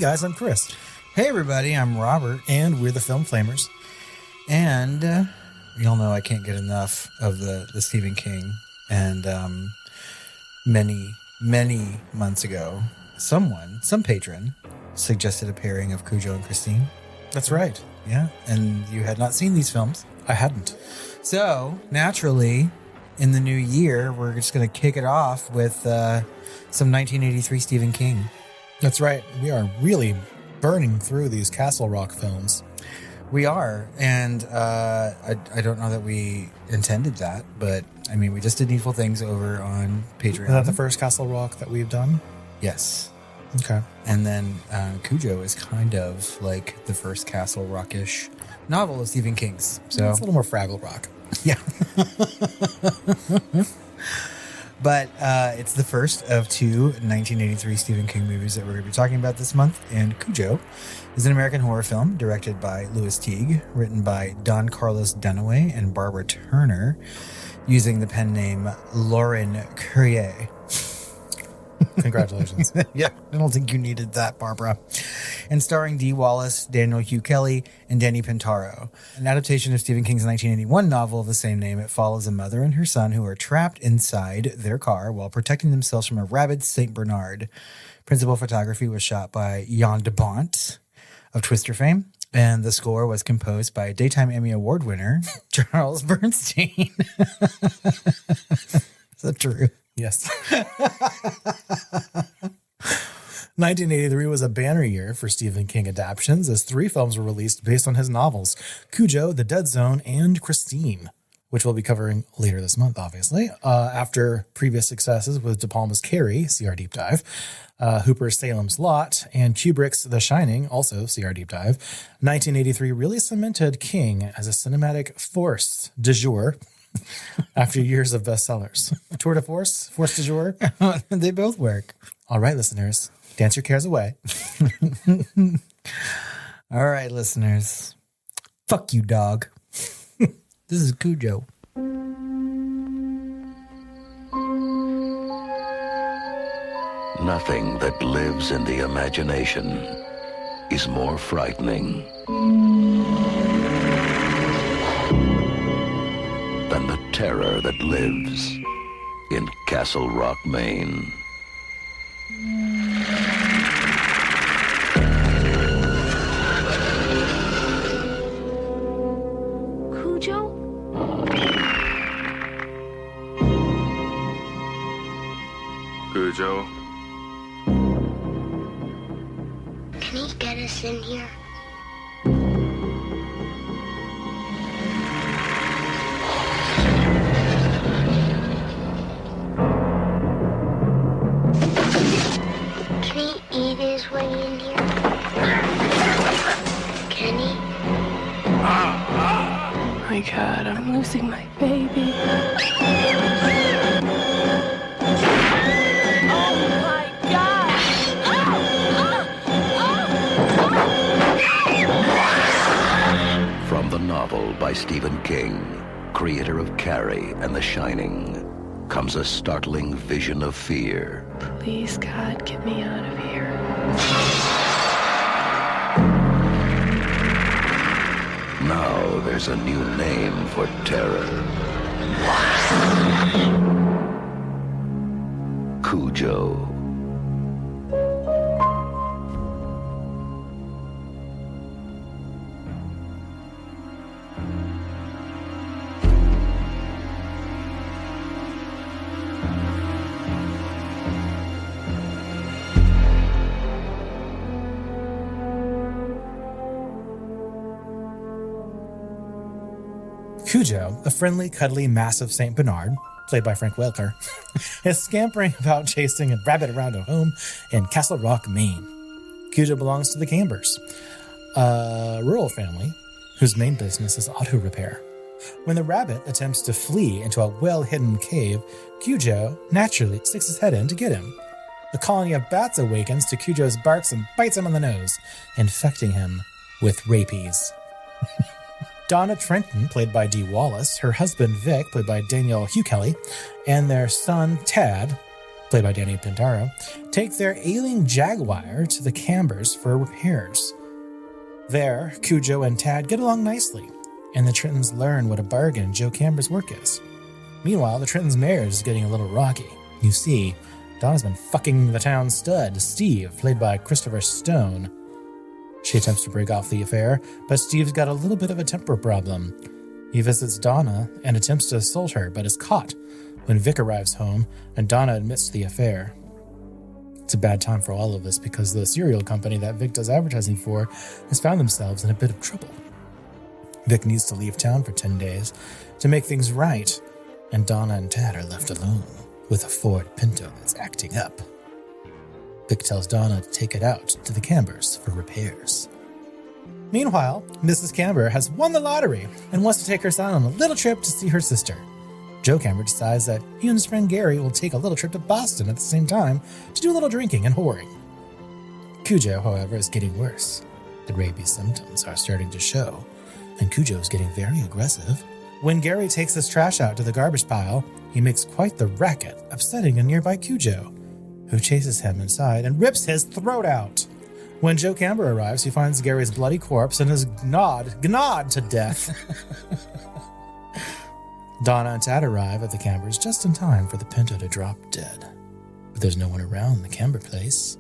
guys, I'm Chris. Hey everybody, I'm Robert. And we're the Film Flamers. And y'all know I can't get enough of the Stephen King. And many months ago, some patron suggested a pairing of Cujo and Christine. That's right. Yeah, and you had not seen these films. I hadn't. So, naturally, in the new year, we're just going to kick it off with some 1983 Stephen King. That's right. We are really burning through these Castle Rock films. We are, and I don't know that we intended that, but I mean, we just did Needful Things over on Patreon. Is that the first Castle Rock that we've done? Yes. Okay. And then Cujo is kind of like the first Castle Rock-ish novel of Stephen King's. So it's a little more Fraggle Rock. Yeah. But it's the first of two 1983 Stephen King movies that we're going to be talking about this month. And Cujo is an American horror film directed by Lewis Teague, written by Don Carlos Dunaway and Barbara Turner, using the pen name Lauren Currier. Congratulations. Yeah, I don't think you needed that, Barbara. And starring Dee Wallace, Hugh Kelly, and Danny Pintauro. An adaptation of Stephen King's 1981 novel of the same name, it follows a mother and her son who are trapped inside their car while protecting themselves from a rabid St. Bernard. Principal photography was shot by Jan de Bont of Twister fame, and the score was composed by Daytime Emmy Award winner Charles Bernstein. Is that true? Yes. 1983 was a banner year for Stephen King adaptations, as 3 films were released based on his novels: Cujo, The Dead Zone, and Christine, which we'll be covering later this month, obviously. After previous successes with De Palma's Carrie, see our deep dive, Hooper's Salem's Lot, and Kubrick's The Shining, also see our deep dive, 1983 really cemented King as a cinematic force du jour after years of bestsellers. Tour de force? Force du jour? They both work. All right, listeners, dance your cares away. All right, listeners. Fuck you, dog. This is Cujo. Nothing that lives in the imagination is more frightening than the terror that lives in Castle Rock, Maine. Cujo? Cujo? Can he get us in here? Can he eat his way in here? Can he? Oh my God, I'm losing my baby. From the novel by Stephen King, creator of Carrie and The Shining, comes a startling vision of fear. Please, God, get me out of here. Now there's a new name for terror. Cujo. Cujo, a friendly, cuddly, massive St. Bernard, played by Frank Welker, is scampering about chasing a rabbit around a home in Castle Rock, Maine. Cujo belongs to the Cambers, a rural family whose main business is auto repair. When the rabbit attempts to flee into a well-hidden cave, Cujo naturally sticks his head in to get him. A colony of bats awakens to Cujo's barks and bites him on the nose, infecting him with rabies. Donna Trenton, played by Dee Wallace, her husband Vic, played by Hugh Kelly, and their son Tad played by Danny Pintauro, take their ailing Jaguar to the Cambers for repairs. There, Cujo and Tad get along nicely, and the Trentons learn what a bargain Joe Camber's work is. Meanwhile, the Trentons' marriage is getting a little rocky. You see, Donna's been fucking the town stud, Steve, played by Christopher Stone. She attempts to break off the affair, but Steve's got a little bit of a temper problem. He visits Donna and attempts to assault her, but is caught when Vic arrives home and Donna admits to the affair. It's a bad time for all of us because the cereal company that Vic does advertising for has found themselves in a bit of trouble. Vic needs to leave town for 10 days to make things right, and Donna and Tad are left alone with a Ford Pinto that's acting up. Vic tells Donna to take it out to the Cambers for repairs. Meanwhile, Mrs. Camber has won the lottery and wants to take her son on a little trip to see her sister. Joe Camber decides that he and his friend Gary will take a little trip to Boston at the same time to do a little drinking and whoring. Cujo, however, is getting worse. The rabies symptoms are starting to show, and Cujo is getting very aggressive. When Gary takes his trash out to the garbage pile, he makes quite the racket, upsetting a nearby Cujo, who chases him inside and rips his throat out. When Joe Camber arrives, he finds Gary's bloody corpse and is gnawed to death. Donna and Tad arrive at the Cambers just in time for the Pinto to drop dead. But there's no one around the Camber place.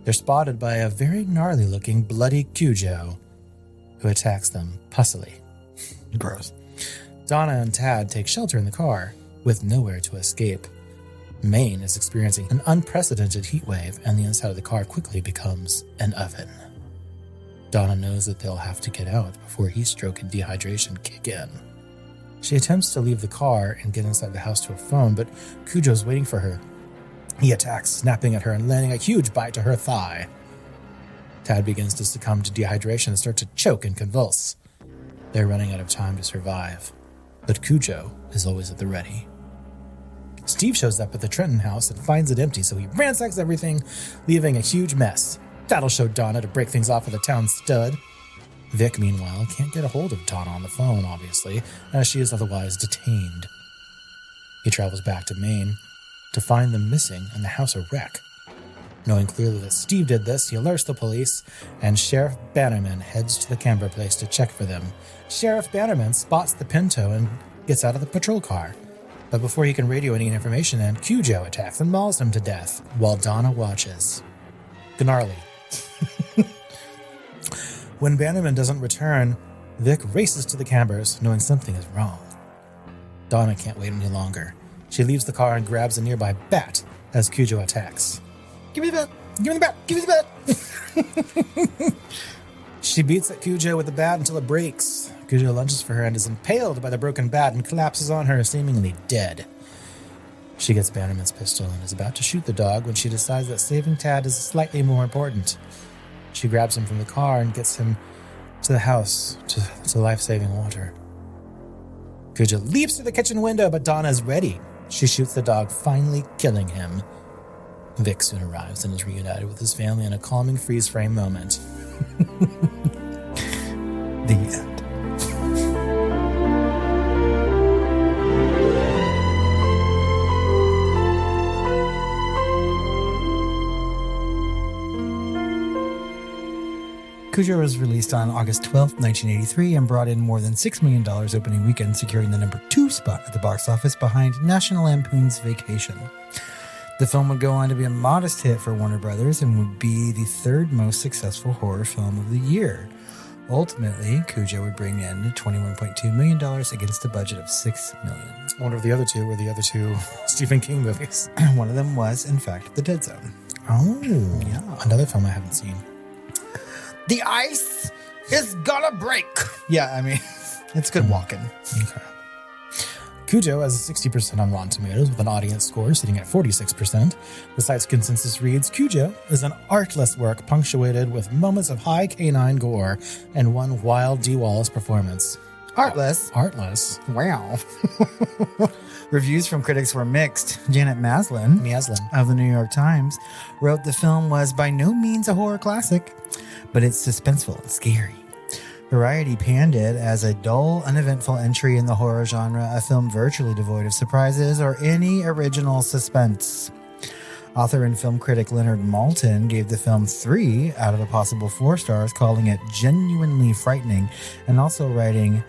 They're spotted by a very gnarly-looking bloody Cujo, who attacks them pussily. Gross. Donna and Tad take shelter in the car, with nowhere to escape. Maine is experiencing an unprecedented heat wave, and the inside of the car quickly becomes an oven. Donna knows that they'll have to get out before heat stroke and dehydration kick in. She attempts to leave the car and get inside the house to a phone, but Cujo's waiting for her. He attacks, snapping at her and landing a huge bite to her thigh. Tad begins to succumb to dehydration and start to choke and convulse. They're running out of time to survive, but Cujo is always at the ready. Steve shows up at the Trenton house and finds it empty, so he ransacks everything, leaving a huge mess. That'll show Donna to break things off with the town stud. Vic, meanwhile, can't get a hold of Donna on the phone, obviously, as she is otherwise detained. He travels back to Maine to find them missing and the house a wreck. Knowing clearly that Steve did this, he alerts the police, and Sheriff Bannerman heads to the Camber place to check for them. Sheriff Bannerman spots the Pinto and gets out of the patrol car. But before he can radio any information in, Cujo attacks and mauls him to death while Donna watches. Gnarly. When Bannerman doesn't return, Vic races to the Cambers, knowing something is wrong. Donna can't wait any longer. She leaves the car and grabs a nearby bat as Cujo attacks. Give me the bat! Give me the bat! Give me the bat! She beats at Cujo with the bat until it breaks. Cujo lunges for her and is impaled by the broken bat and collapses on her, seemingly dead. She gets Bannerman's pistol and is about to shoot the dog when she decides that saving Tad is slightly more important. She grabs him from the car and gets him to the house, to life-saving water. Cujo leaps through the kitchen window, but Donna is ready. She shoots the dog, finally killing him. Vic soon arrives and is reunited with his family in a calming freeze-frame moment. The end. Cujo was released on August 12, 1983, and brought in more than $6 million opening weekend, securing the number 2 spot at the box office behind National Lampoon's Vacation. The film would go on to be a modest hit for Warner Brothers and would be the third most successful horror film of the year. Ultimately, Cujo would bring in $21.2 million against a budget of $6 million. I wonder if the other two were the other two Stephen King movies. One of them was, in fact, The Dead Zone. Oh, Yeah. Another film I haven't seen. The ice is gonna break. Yeah, I mean, it's good walking. Okay. Cujo has a 60% on Rotten Tomatoes with an audience score sitting at 46%. The site's consensus reads, Cujo is an artless work punctuated with moments of high canine gore and one wild Dee Wallace performance. Artless. Artless. Wow. Reviews from critics were mixed. Janet Maslin of the New York Times wrote the film was by no means a horror classic, but it's suspenseful and scary. Variety panned it as a dull, uneventful entry in the horror genre, a film virtually devoid of surprises or any original suspense. Author and film critic Leonard Maltin gave the film 3 out of a possible 4 stars, calling it genuinely frightening, and also writing,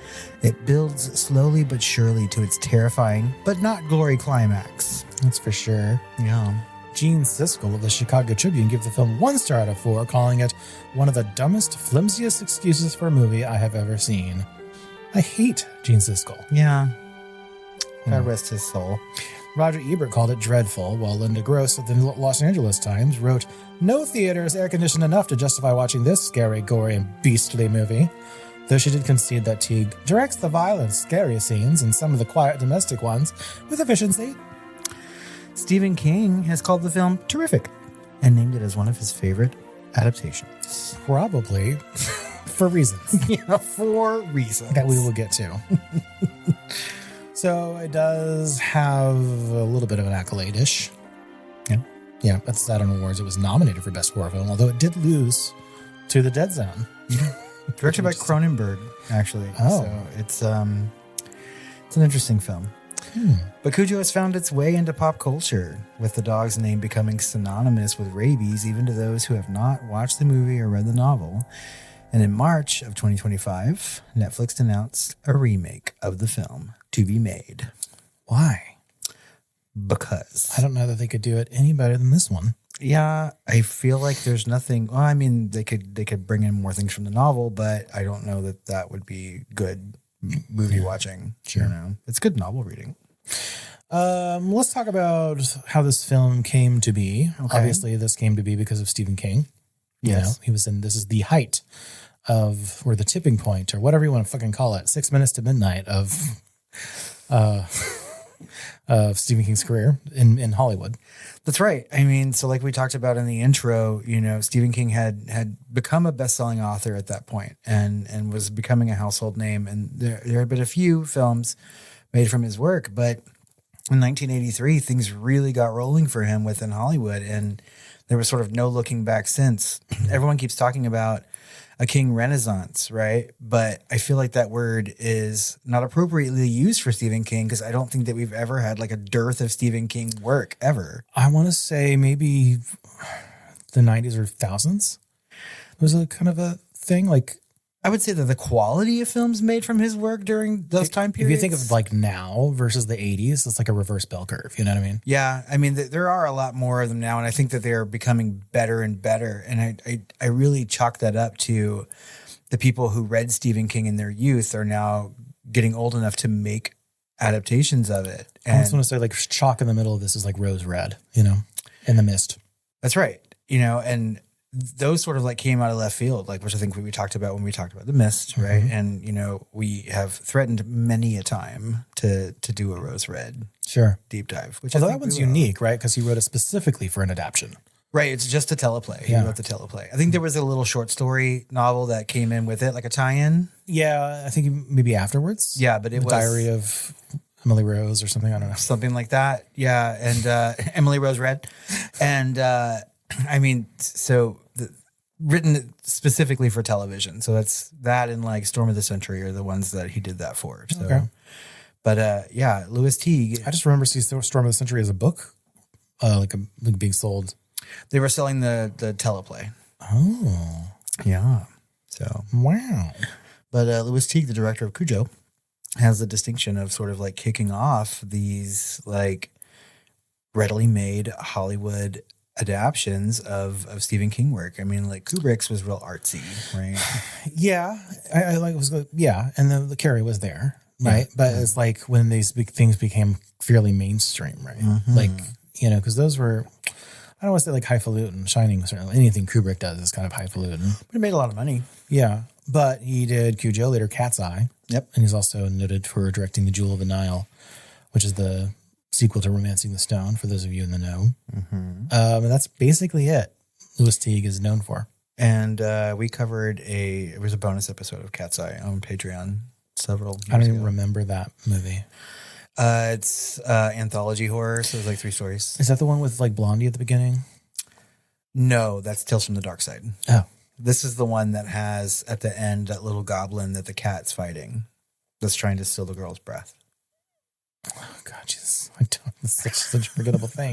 "It builds slowly but surely to its terrifying but not glory climax." That's for sure. Yeah. Gene Siskel of the Chicago Tribune gave the film 1 star out of 4, calling it one of the dumbest, flimsiest excuses for a movie I have ever seen. I hate Gene Siskel. Yeah. God rest his soul. Roger Ebert called it dreadful, while Linda Gross of the Los Angeles Times wrote, "No theater is air-conditioned enough to justify watching this scary, gory, and beastly movie." Though she did concede that Teague directs the violent, scary scenes and some of the quiet domestic ones with efficiency. Stephen King has called the film terrific and named it as one of his favorite adaptations. Probably for reasons. Yeah, for reasons. That we will get to. So it does have a little bit of an accolade-ish. Yeah. Yeah, at the Saturn Awards, it was nominated for Best Horror Film, although it did lose to The Dead Zone. Directed by Cronenberg, actually. Oh. So it's an interesting film. But Cujo has found its way into pop culture, with the dog's name becoming synonymous with rabies, even to those who have not watched the movie or read the novel. And in March of 2025, Netflix announced a remake of the film to be made. Why? Because I don't know that they could do it any better than this one. yeah, I feel like there's nothing. Well, I mean, they could bring in more things from the novel, but I don't know that would be good movie watching. Sure. You know? It's good novel reading. Let's talk about how this film came to be. Okay. Obviously, this came to be because of Stephen King. Yes. You know, he was in, this is the height of, or the tipping point, or whatever you want to fucking call it, 6 minutes to midnight of Stephen King's career in Hollywood. That's right. I mean, so like we talked about in the intro, you know, Stephen King had become a best-selling author at that point and was becoming a household name. And there had been a few films made from his work, but in 1983, things really got rolling for him within Hollywood, and there was sort of no looking back since. Everyone keeps talking about a King Renaissance, right? But I feel like that word is not appropriately used for Stephen King, because I don't think that we've ever had like a dearth of Stephen King work ever. I want to say maybe the 90s or thousands was a kind of a thing. Like, I would say that the quality of films made from his work during those time if periods. you think of like now versus the 80s, it's like a reverse bell curve. You know what I mean? Yeah, I mean, there are a lot more of them now, and I think that they are becoming better and better. And I really chalk that up to the people who read Stephen King in their youth are now getting old enough to make adaptations of it. I just want to say, like, chalk in the middle of this is like rose red, you know, in the mist. That's right. You know, and those sort of like came out of left field, like, which I think we talked about when we talked about The Mist, right? And, you know, we have threatened many a time to do a rose red Sure. deep dive. Which Although I that think one's we will. unique, right? Because he wrote it specifically for an adaptation. Right, it's just a teleplay. Yeah. He wrote the teleplay. I think there was a little short story novel that came in with it, like a tie-in. Yeah, I think maybe afterwards. Yeah, but it The was Diary of Emily Rose or something. I don't know. something like that. Yeah, and Emily Rose Red. And I mean, so written specifically for television. So that's that and like Storm of the Century are the ones that he did that for. So, Okay. But yeah, Lewis Teague. I just remember seeing Storm of the Century as a book, like being sold. They were selling the teleplay. Oh, Yeah. So, wow. but Lewis Teague, the director of Cujo, has the distinction of sort of like kicking off these like readily made Hollywood adaptions of Stephen King work. I mean, like Kubrick's was real artsy, right? Yeah, I like was yeah, and the Carrie was there, right? But it's like when these big things became fairly mainstream, right? Like, you know, because those were, I don't want to say like highfalutin. Shining, certainly anything Kubrick does is kind of highfalutin. But it made a lot of money. Yeah, but he did Cujo, later Cat's Eye. Yep. And he's also noted for directing The Jewel of the Nile, which is the sequel to Romancing the Stone, for those of you in the know. And that's basically it Lewis Teague is known for. And we covered it was a bonus episode of Cat's Eye on Patreon several years I don't even ago. remember that movie. It's anthology horror, so it's like 3 stories. Is that the one with like Blondie at the beginning? No, that's Tales from the Dark Side. Oh. This is the one that has at the end that little goblin that the cat's fighting that's trying to steal the girl's breath. Oh God, Jesus. It's such a forgettable thing.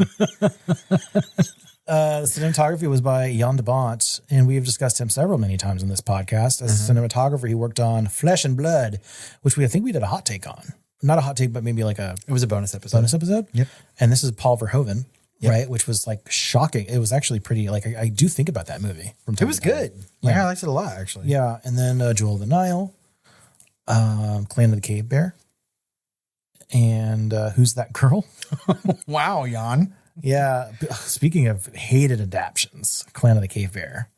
The cinematography was by Jan de Bont, and we have discussed him many times on this podcast. As a cinematographer, he worked on Flesh and Blood, which I think we did a hot take on. Not a hot take, but maybe like It was a bonus episode. Yep. And this is Paul Verhoeven, right? Which was like shocking. It was actually pretty, like, I do think about that movie. It was good. Yeah, I liked it a lot, actually. Yeah. And then Jewel of the Nile, Clan of the Cave Bear, and Who's That Girl? Wow, Jan. Yeah. Speaking of hated adaptions, Clan of the Cave Bear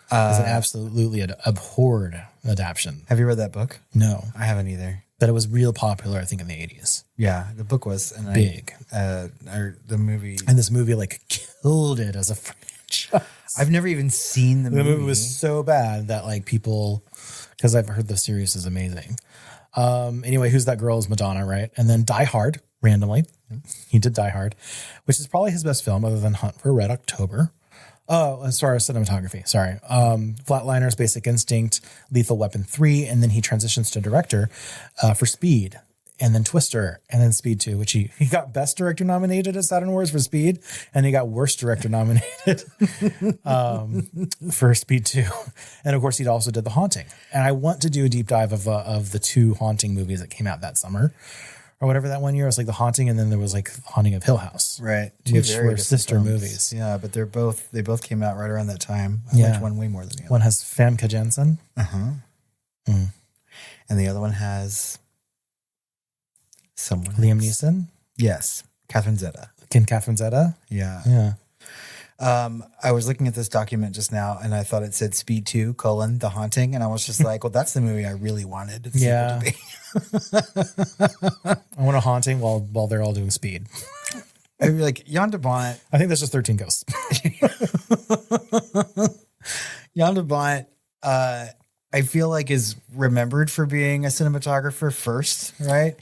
is an absolutely abhorred adaptation. Have you read that book? No. I haven't either. But it was real popular, I think, in the 80s. Yeah, the book was and Big. Or the movie. And this movie like killed it as a franchise. I've never even seen the movie. The movie was so bad that like people, because I've heard the series is amazing. Anyway, Who's That Girl is Madonna, right? And then Die Hard, randomly. He did Die Hard, which is probably his best film other than Hunt for Red October. Oh, as far as cinematography, sorry. Flatliners, Basic Instinct, Lethal Weapon 3, and then he transitions to director for Speed, and then Twister, and then Speed 2, which he got Best Director nominated at Saturn Awards for Speed, and he got Worst Director nominated for Speed 2. And of course, he also did The Haunting. And I want to do a deep dive of the two Haunting movies that came out that summer, or whatever that one year. It was like The Haunting, and then there was like Haunting of Hill House. Right. Which were sister movies. Yeah, but they both came out right around that time. I Yeah. liked one way more than the other. One has Famke Janssen. And the other one has someone. Liam Neeson. Yes. Catherine Zeta. Catherine Zeta. Yeah. Yeah. I was looking at this document just now, and I thought it said Speed 2, The Haunting, and I was just like, well, that's the movie I really wanted the sequel to be. I want a Haunting while they're all doing Speed. I'd be like, Jan de Bont. I think that's just 13 Ghosts. Jan de Bont, I feel like is remembered for being a cinematographer first, right?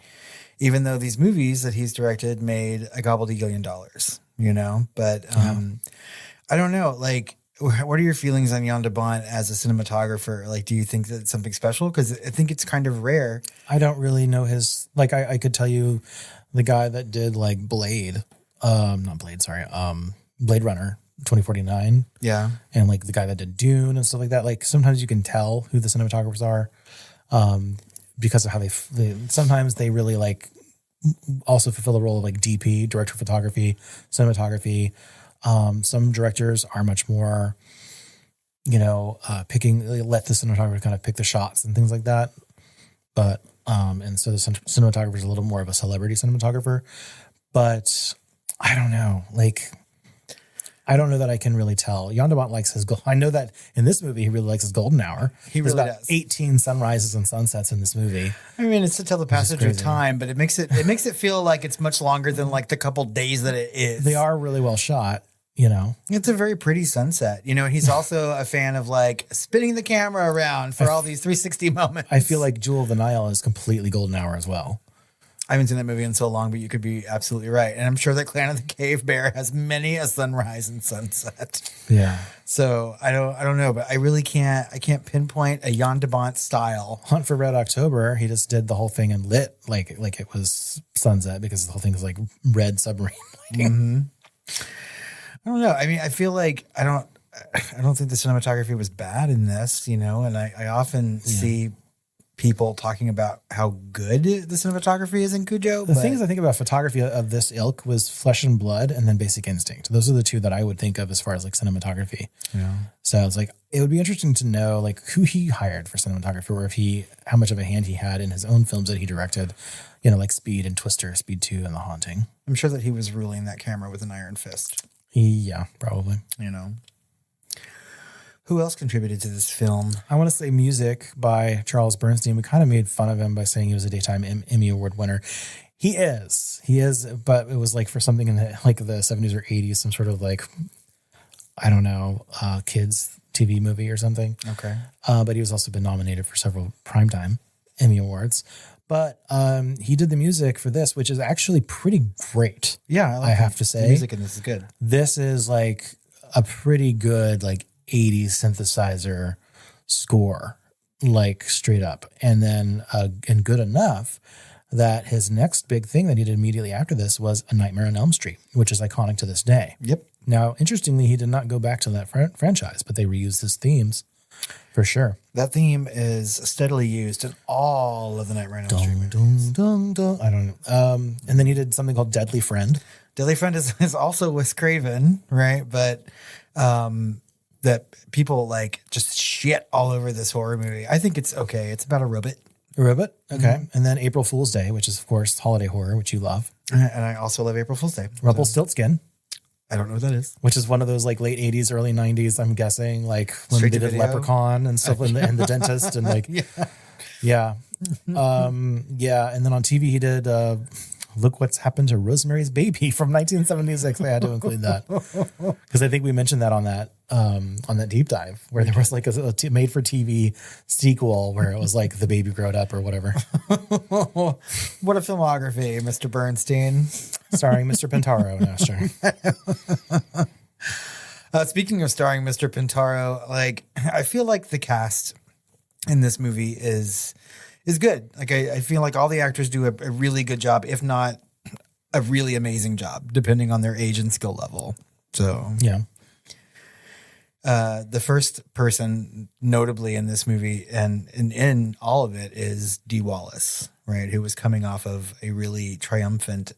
Even though these movies that he's directed made a gobbledygillion dollars, you know? But I don't know. Like, what are your feelings on Jan de Bont as a cinematographer? Like, do you think that it's something special? Because I think it's kind of rare. I don't really know his, like, I could tell you the guy that did like Blade, not Blade, sorry, Blade Runner 2049. Yeah. And like the guy that did Dune and stuff like that. Like sometimes you can tell who the cinematographers are because of how they sometimes they really like also fulfill the role of like DP, director of photography, cinematography. Some directors are much more, let the cinematographer kind of pick the shots and things like that. But, and so the cinematographer is a little more of a celebrity cinematographer, but I don't know. Like, I don't know that I can really tell. Jan de Bont likes his I know that in this movie, he really likes his golden hour. He really There's about does. 18 sunrises and sunsets in this movie. I mean, it's to tell the passage of crazy. time, but it makes it feel like it's much longer than like the couple days that it is. They are really well shot, It's a very pretty sunset. He's also a fan of like spinning the camera around for all these 360 moments. I feel like Jewel of the Nile is completely golden hour as well. I haven't seen that movie in so long, but you could be absolutely right. And I'm sure that Clan of the Cave Bear has many a sunrise and sunset. Yeah. So I don't know, but I really can't pinpoint a Jan de Bont style. Hunt for Red October, he just did the whole thing and lit like it was sunset because the whole thing is like red submarine lighting. I don't know. I mean, I feel like I don't think the cinematography was bad in this, and I often see people talking about how good the cinematography is in Cujo. The things I think about photography of this ilk was Flesh and Blood and then Basic Instinct. Those are the two that I would think of as far as like cinematography. Yeah. So it's like, it would be interesting to know like who he hired for cinematography or how much of a hand he had in his own films that he directed, like Speed and Twister, Speed 2 and The Haunting. I'm sure that he was ruling that camera with an iron fist. Yeah, probably. Who else contributed to this film? I want to say music by Charles Bernstein. We kind of made fun of him by saying he was a Daytime Emmy Award winner. He is, but it was like for something in the 70s or 80s, some sort of like, I don't know, kids TV movie or something. Okay. But he was also been nominated for several Primetime Emmy Awards. But he did the music for this, which is actually pretty great. Yeah, I have to say. The music in this is good. This is like a pretty good like 80s synthesizer score, like straight up. And then and good enough that his next big thing that he did immediately after this was A Nightmare on Elm Street, which is iconic to this day. Yep. Now, interestingly, he did not go back to that franchise, but they reused his themes for sure. That theme is steadily used in all of the Nightmare on Elm Street movies. Dun, dun, dun. I don't know. And then he did something called Deadly Friend. Deadly Friend is also Wes Craven, right? But that people like just shit all over this horror movie. I think it's okay. It's about a robot. A robot? Okay. And then April Fool's Day, which is, of course, holiday horror, which you love. And I also love April Fool's Day. Rumpelstiltskin. I don't know what that is. Which is one of those like late 80s, early 90s, I'm guessing, like when Straight they to did video? Leprechaun and stuff and the dentist and like, yeah. And then on TV, he did Look What's Happened to Rosemary's Baby from 1976. I had to include that because I think we mentioned that on that deep dive where there was like a made for TV sequel where it was like the baby growed up or whatever. What a filmography, Mr. Bernstein. Starring Mr. Pintauro. No, sure. Speaking of starring Mr. Pintauro, like I feel like the cast in this movie is good. Like I feel like all the actors do a really good job, if not a really amazing job, depending on their age and skill level. So yeah. The first person notably in this movie and in all of it is Dee Wallace, right? Who was coming off of a really triumphant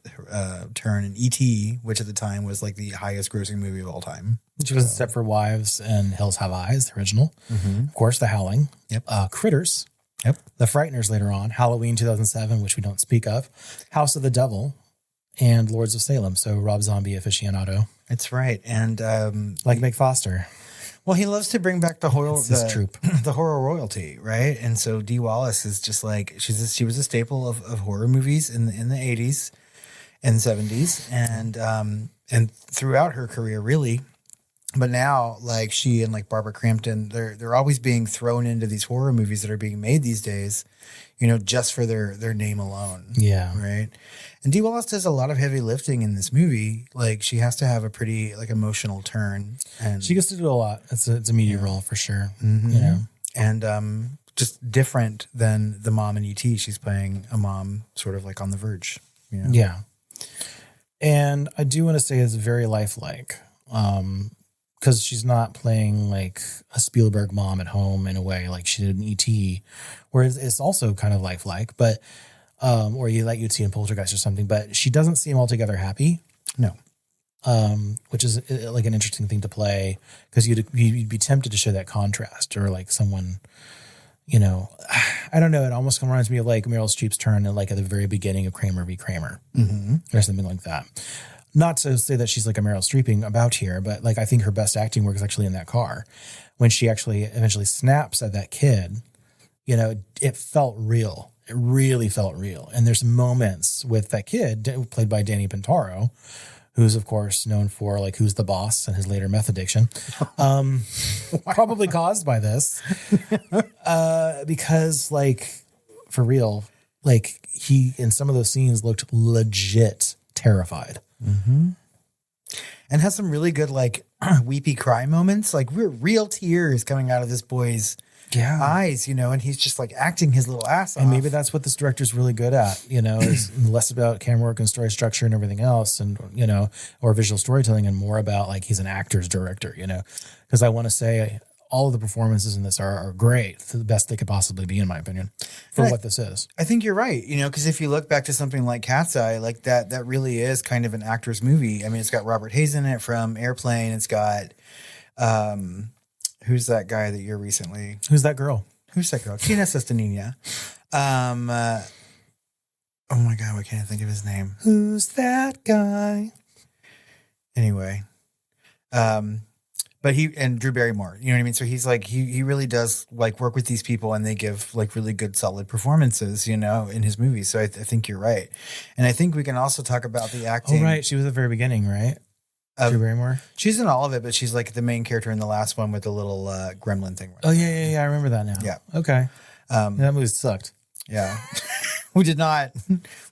turn in E.T., which at the time was like the highest grossing movie of all time. Which was Except for Wives and Hills Have Eyes, the original. Of course, The Howling. Yep. Critters. Yep. The Frighteners later on. Halloween 2007, which we don't speak of. House of the Devil. And Lords of Salem. So Rob Zombie aficionado. That's right. And like Mick Foster. well, he loves to bring back the horror, his troop. the horror royalty, right? And so Dee Wallace is just like she was a staple of horror movies in the 80s and 70s, and throughout her career, really. But now, like she and like Barbara Crampton, they're always being thrown into these horror movies that are being made these days, you know, just for their name alone. Yeah. Right. And Dee Wallace does a lot of heavy lifting in this movie. Like she has to have a pretty like emotional turn, and She gets to do a lot. It's a media role for sure. Mm-hmm. You know. and just different than the mom in E.T. She's playing a mom sort of like on the verge. You know? Yeah. And I do want to say it's very lifelike. Because she's not playing like a Spielberg mom at home in a way like she did in E.T., where it's also kind of lifelike, but or you'd see in Poltergeist or something, but she doesn't seem altogether happy. No. Which is like an interesting thing to play because you'd be tempted to show that contrast or like someone, you know, I don't know. It almost reminds me of like Meryl Streep's turn at the very beginning of Kramer v. Kramer or something like that. Not to say that she's like a Meryl Streeping about here, but like I think her best acting work is actually in that car when she actually eventually snaps at that kid. You know, it felt real. It really felt real. And there's moments with that kid played by Danny Pintauro, who's of course known for like Who's the Boss and his later meth addiction, probably caused by this, because like for real, like he in some of those scenes looked legit terrified. Mm-hmm. And has some really good like weepy cry moments, like real tears coming out of this boy's eyes, you know, and he's just like acting his little ass off. And maybe that's what this director's really good at, you know, is less about camera work and story structure and everything else, and you know, or visual storytelling, and more about like he's an actor's director, you know, because I want to say all of the performances in this are great, the best they could possibly be, in my opinion, for what this is. I think you're right, you know, because if you look back to something like Cat's Eye, like that really is kind of an actor's movie. I mean, it's got Robert Hayes in it from Airplane. It's got, who's that guy that you're recently? Who's that girl? Who's that girl? Tina Sestanina. Oh my God, why can't I think of his name? Who's that guy? Anyway, but and Drew Barrymore, you know what I mean? So he's like, he really does like work with these people, and they give like really good, solid performances, you know, in his movies. So I think you're right. And I think we can also talk about the acting. Oh, right. She was at the very beginning, right? Drew Barrymore. She's in all of it, but she's like the main character in the last one with the little gremlin thing. Oh, yeah. I remember that now. Yeah. Okay. That movie sucked. Yeah. we did not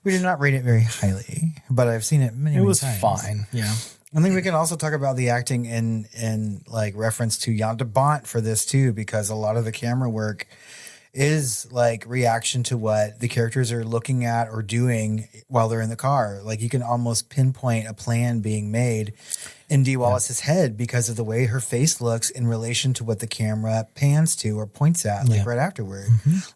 rate it very highly, but I've seen it many times. It was fine. Yeah. I think we can also talk about the acting in like reference to Jan de Bont for this too, because a lot of the camera work is like reaction to what the characters are looking at or doing while they're in the car. Like you can almost pinpoint a plan being made in Dee Wallace's head because of the way her face looks in relation to what the camera pans to or points at, like right afterward.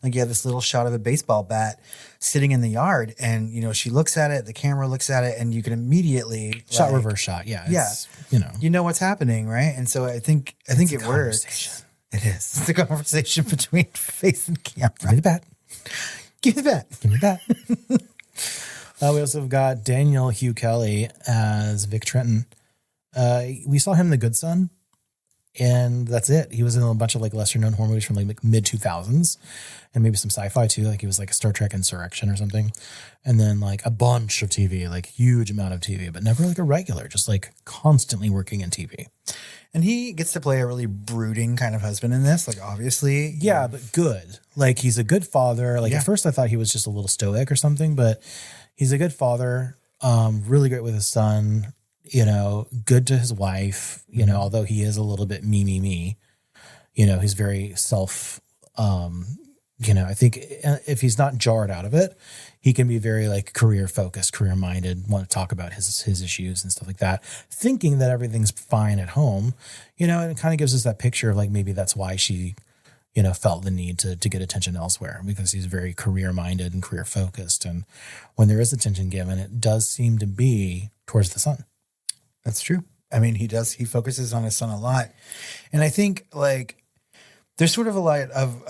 Like you have this little shot of a baseball bat sitting in the yard, and you know she looks at it, the camera looks at it, and you can immediately reverse shot. Yeah, it's, you know what's happening, right? And so I think it works. It is. It's a conversation between face and camera. Give me the bat. Give me the bat. Give me the bat. We also have got Daniel Hugh Kelly as Vic Trenton. We saw him in The Good Son, and that's it. He was in a bunch of like lesser known horror movies from like mid 2000s, and maybe some sci-fi too. Like he was like a Star Trek Insurrection or something, and then like a bunch of TV, like huge amount of TV, but never like a regular, just like constantly working in TV. And he gets to play a really brooding kind of husband in this, like obviously. Yeah, but good. Like he's a good father. Like at first I thought he was just a little stoic or something, but he's a good father. Really great with his son. You know, good to his wife, you know, although he is a little bit me, you know, he's very self, you know, I think if he's not jarred out of it, he can be very like career focused, career minded, want to talk about his issues and stuff like that, thinking that everything's fine at home, you know, and it kind of gives us that picture of like, maybe that's why she, you know, felt the need to get attention elsewhere, because he's very career minded and career focused. And when there is attention given, it does seem to be towards the son. That's true. I mean, he focuses on his son a lot. And I think like there's sort of a lot of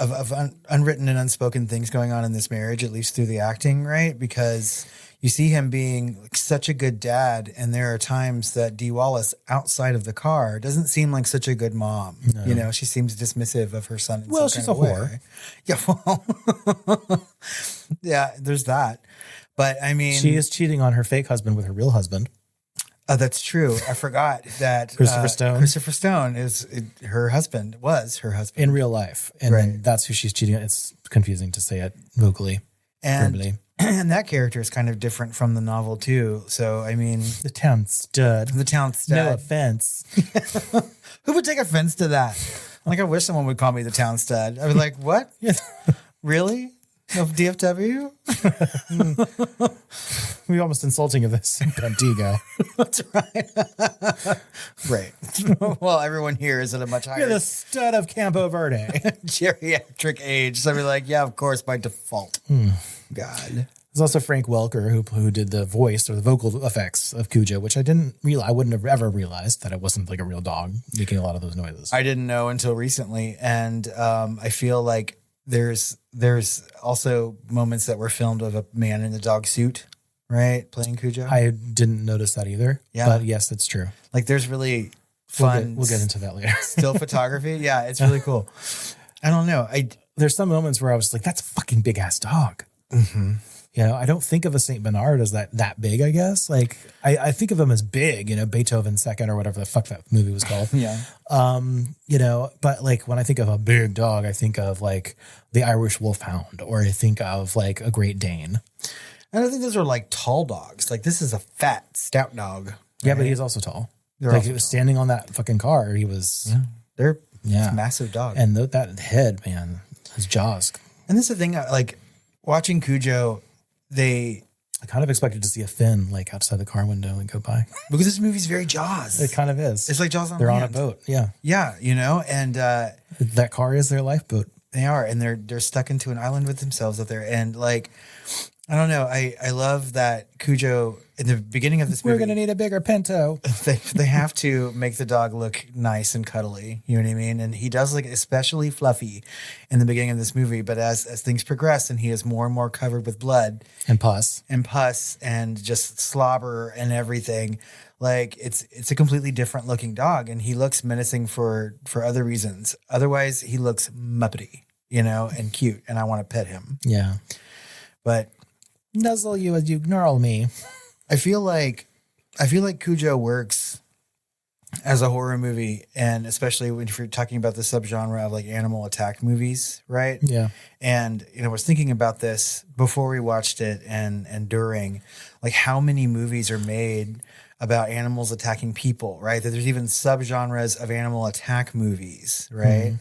unwritten and unspoken things going on in this marriage, at least through the acting, right? Because you see him being like such a good dad. And there are times that Dee Wallace outside of the car doesn't seem like such a good mom. No. You know, she seems dismissive of her son. Well, she's a whore. Yeah. Well, yeah, there's that. But I mean, she is cheating on her fake husband with her real husband. Oh, that's true. I forgot that Christopher Stone. Christopher Stone was her husband in real life, and then that's who she's cheating on. It's confusing to say it vocally, verbally. And that character is kind of different from the novel too. So I mean, the town stud. No offense. Who would take offense to that? Like, I wish someone would call me the town stud. I was like, what? Really? Of DFW? We're almost insulting of this D guy. That's right. Right. Well, everyone here is at a much higher. You're the stud of Campo Verde. Geriatric age. So I'd be like, yeah, of course, by default. God. There's also Frank Welker who did the voice or the vocal effects of Cujo, which I didn't realize. I wouldn't have ever realized that it wasn't like a real dog making a lot of those noises. I didn't know until recently. And I feel like there's also moments that were filmed of a man in a dog suit, right? Playing Cujo. I didn't notice that either. Yeah. But yes, that's true. Like there's really fun. We'll get into that later. Still photography. Yeah, it's really cool. I don't know. There's some moments where I was like, that's a fucking big ass dog. Mm-hmm. You know, I don't think of a St. Bernard as that big, I guess. Like, I think of him as big, you know, Beethoven Second or whatever the fuck that movie was called. Yeah. You know, but like when I think of a big dog, I think of like the Irish Wolfhound, or I think of like a Great Dane. And I think those are like tall dogs. Like this is a fat, stout dog. Right? Yeah, but he's also tall. He was standing on that fucking car. He was. Yeah. They're massive dogs. And that head, man, his jaws. And this is the thing, like watching Cujo, I kind of expected to see a fin like outside the car window and go by. Because this movie's very Jaws. It kind of is. It's like Jaws on They're land. on a boat. Yeah. Yeah, you know, and that car is their lifeboat. They are, and they're stuck into an island with themselves up there. And like, I don't know, I love that Cujo in the beginning of this movie. We're gonna need a bigger Pinto. They have to make the dog look nice and cuddly. You know what I mean? And he does look especially fluffy in the beginning of this movie. But as things progress and he is more and more covered with blood and pus and just slobber and everything, like it's a completely different looking dog, and he looks menacing for other reasons. Otherwise, he looks muppety, you know, and cute, and I want to pet him. Yeah, but nuzzle you as you gnarl me. I feel like Cujo works as a horror movie, and especially when you're talking about the subgenre of like animal attack movies, right? Yeah. And you know, I was thinking about this before we watched it and during, like how many movies are made about animals attacking people, right? That there's even subgenres of animal attack movies, right? Mm-hmm.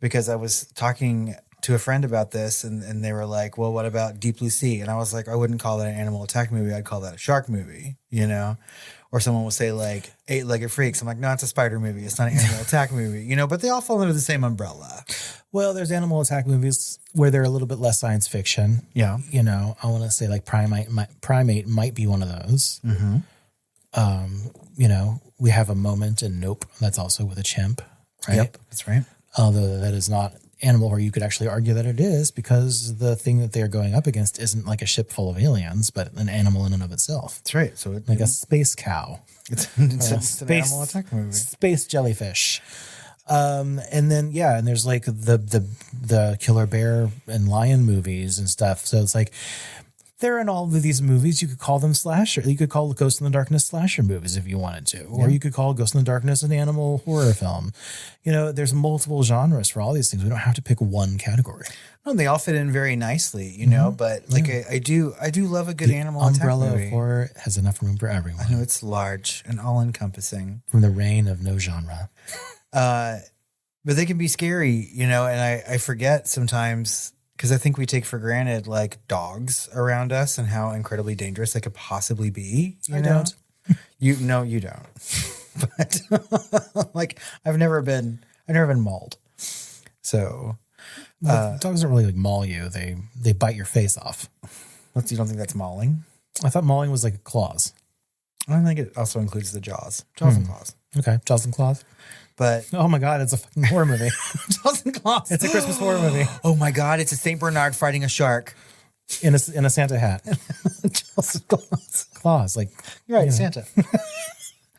Because I was talking to a friend about this, and they were like, well, what about Deep Blue Sea? And I was like, I wouldn't call that an animal attack movie. I'd call that a shark movie, you know? Or someone will say like Eight-Legged Freaks. I'm like, no, it's a spider movie. It's not an animal attack movie, you know, but they all fall under the same umbrella. Well, there's animal attack movies where they're a little bit less science fiction. Yeah. You know, I want to say like Primate might be one of those. Mm-hmm. You know, we have a moment in Nope that's also with a chimp, right? Yep, that's right. Although that is not animal where you could actually argue that it is, because the thing that they're going up against isn't like a ship full of aliens, but an animal in and of itself. That's right. So Like a space cow. it's an animal attack movie. Space jellyfish. And then, yeah, and there's like the killer bear and lion movies and stuff. So it's like, they're in all of these movies. You could call them slasher. You could call Ghost in the Darkness slasher movies if you wanted to. Or you could call Ghost in the Darkness an animal horror film. You know, there's multiple genres for all these things. We don't have to pick one category. No, they all fit in very nicely, you know, but like I do love a good animal attack Umbrella movie. of horror has enough room for everyone. I know it's large and all encompassing. From the reign of no genre. But they can be scary, you know, and I forget sometimes, because I think we take for granted like dogs around us and how incredibly dangerous they could possibly be. You know? Don't. You don't. But like I've never been mauled. So Dogs don't really like maul you. They bite your face off. you don't think that's mauling? I thought mauling was like claws. I don't think it also includes the jaws and claws. Okay, Jaws and Claws. But Oh my God, it's a fucking horror movie. jaws and claws. It's a Christmas horror movie Oh my God! It's a Saint Bernard fighting a shark. in a Santa hat. Jaws and claws. Claws, like You're right, you know. Santa.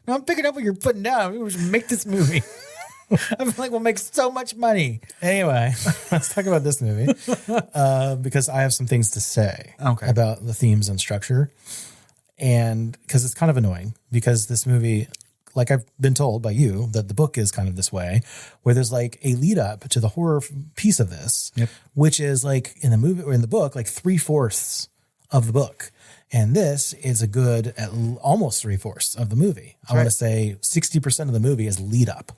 No, I'm picking up what you're putting down. We should make this movie. I feel like we'll make so much money. Anyway, let's talk about this movie because I have some things to say about the themes and structure, and because it's kind of annoying because this movie, like I've been told by you, that the book is kind of this way, where there's like a lead up to the horror piece of this, which is like in the movie or in the book, like 3/4 of the book. And this is a good at almost 3/4 of the movie. I want to say 60% of the movie is lead up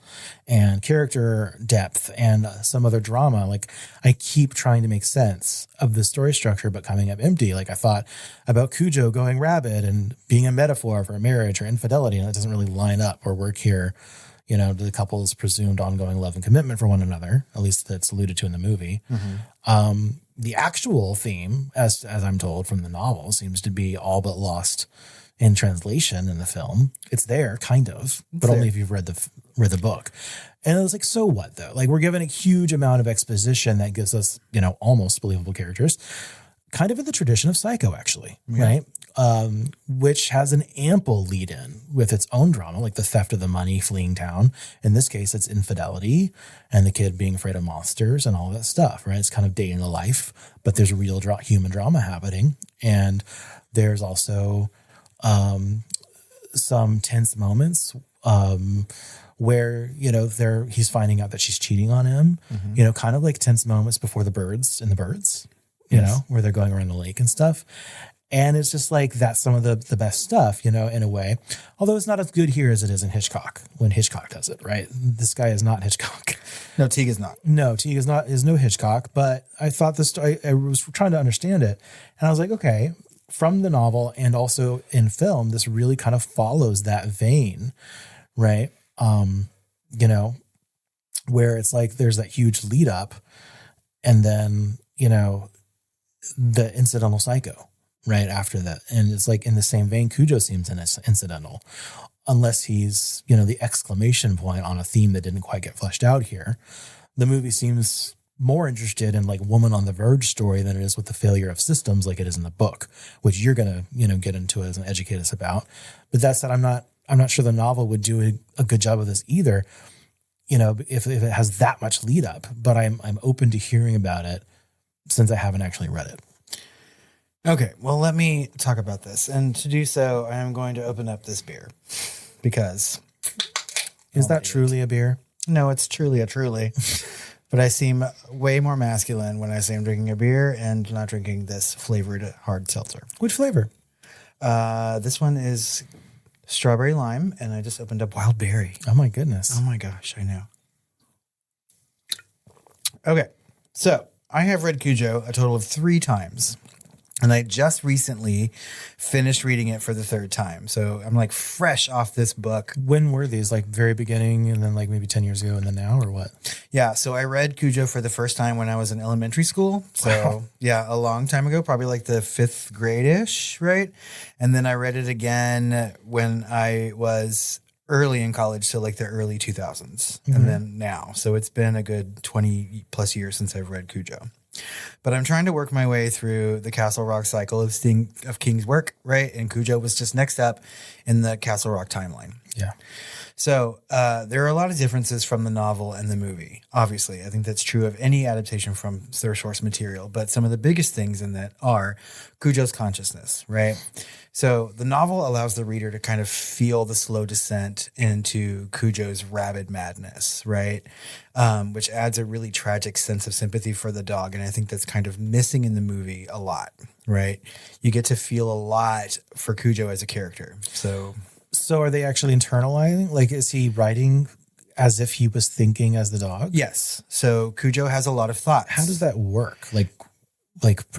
and character depth and some other drama. Like I keep trying to make sense of the story structure, but coming up empty. Like I thought about Cujo going rabid and being a metaphor for marriage or infidelity, and it doesn't really line up or work here. You know, the couple's presumed ongoing love and commitment for one another, at least that's alluded to in the movie. The actual theme, as I'm told from the novel, seems to be all but lost in translation in the film. It's there, kind of, but only if you've read the book. And it was like, so what though? Like we're given a huge amount of exposition that gives us, you know, almost believable characters, kind of in the tradition of Psycho, actually, right? Which has an ample lead in with its own drama, like the theft of the money, fleeing town. In this case, it's infidelity and the kid being afraid of monsters and all that stuff, right? It's kind of day in the life, but there's real human drama happening. And there's also some tense moments where, you know, he's finding out that she's cheating on him, you know, kind of like tense moments before the birds, you know, where they're going around the lake and stuff. And it's just like, that's some of the best stuff, you know, in a way. Although it's not as good here as it is in Hitchcock, when Hitchcock does it, right? This guy is not Hitchcock. No, Teague is not. No, Teague is no Hitchcock, but I thought I was trying to understand it. And I was like, okay, from the novel and also in film, this really kind of follows that vein, right? You know, where it's like, there's that huge lead up and then, you know, the incidental psycho right after that. And it's like in the same vein, Cujo seems incidental, unless he's, you know, the exclamation point on a theme that didn't quite get fleshed out here. The movie seems more interested in like Woman on the Verge story than it is with the failure of systems like it is in the book, which you're going to, you know, get into as and educate us about. But that said, I'm not sure the novel would do a good job of this either, you know, if it has that much lead up, but I'm open to hearing about it since I haven't actually read it. Okay, well, let me talk about this. And to do so, I am going to open up this beer because... Is that truly a beer? No, it's truly a truly. But I seem way more masculine when I say I'm drinking a beer and not drinking this flavored hard seltzer. Which flavor? This one is strawberry lime, and I just opened up wild berry. Oh, my goodness. Oh, my gosh, I know. Okay, so I have read Cujo a total of 3 times. And I just recently finished reading it for the 3rd time. So I'm like fresh off this book. When were these? Like very beginning and then like maybe 10 years ago and then now or what? Yeah. So I read Cujo for the first time when I was in elementary school. So yeah, a long time ago, probably like the 5th grade-ish, right? And then I read it again when I was early in college, so like the early 2000s. And then now. So it's been a good 20 plus years since I've read Cujo. But I'm trying to work my way through the Castle Rock cycle of King's work, right? And Cujo was just next up in the Castle Rock timeline. Yeah. So there are a lot of differences from the novel and the movie. Obviously, I think that's true of any adaptation from their source material. But some of the biggest things in that are Cujo's consciousness, right? So the novel allows the reader to kind of feel the slow descent into Cujo's rabid madness, right? Which adds a really tragic sense of sympathy for the dog. And I think that's kind of missing in the movie a lot, right? You get to feel a lot for Cujo as a character. So are they actually internalizing? Like, is he writing as if he was thinking as the dog? Yes. So Cujo has a lot of thoughts. How does that work? Like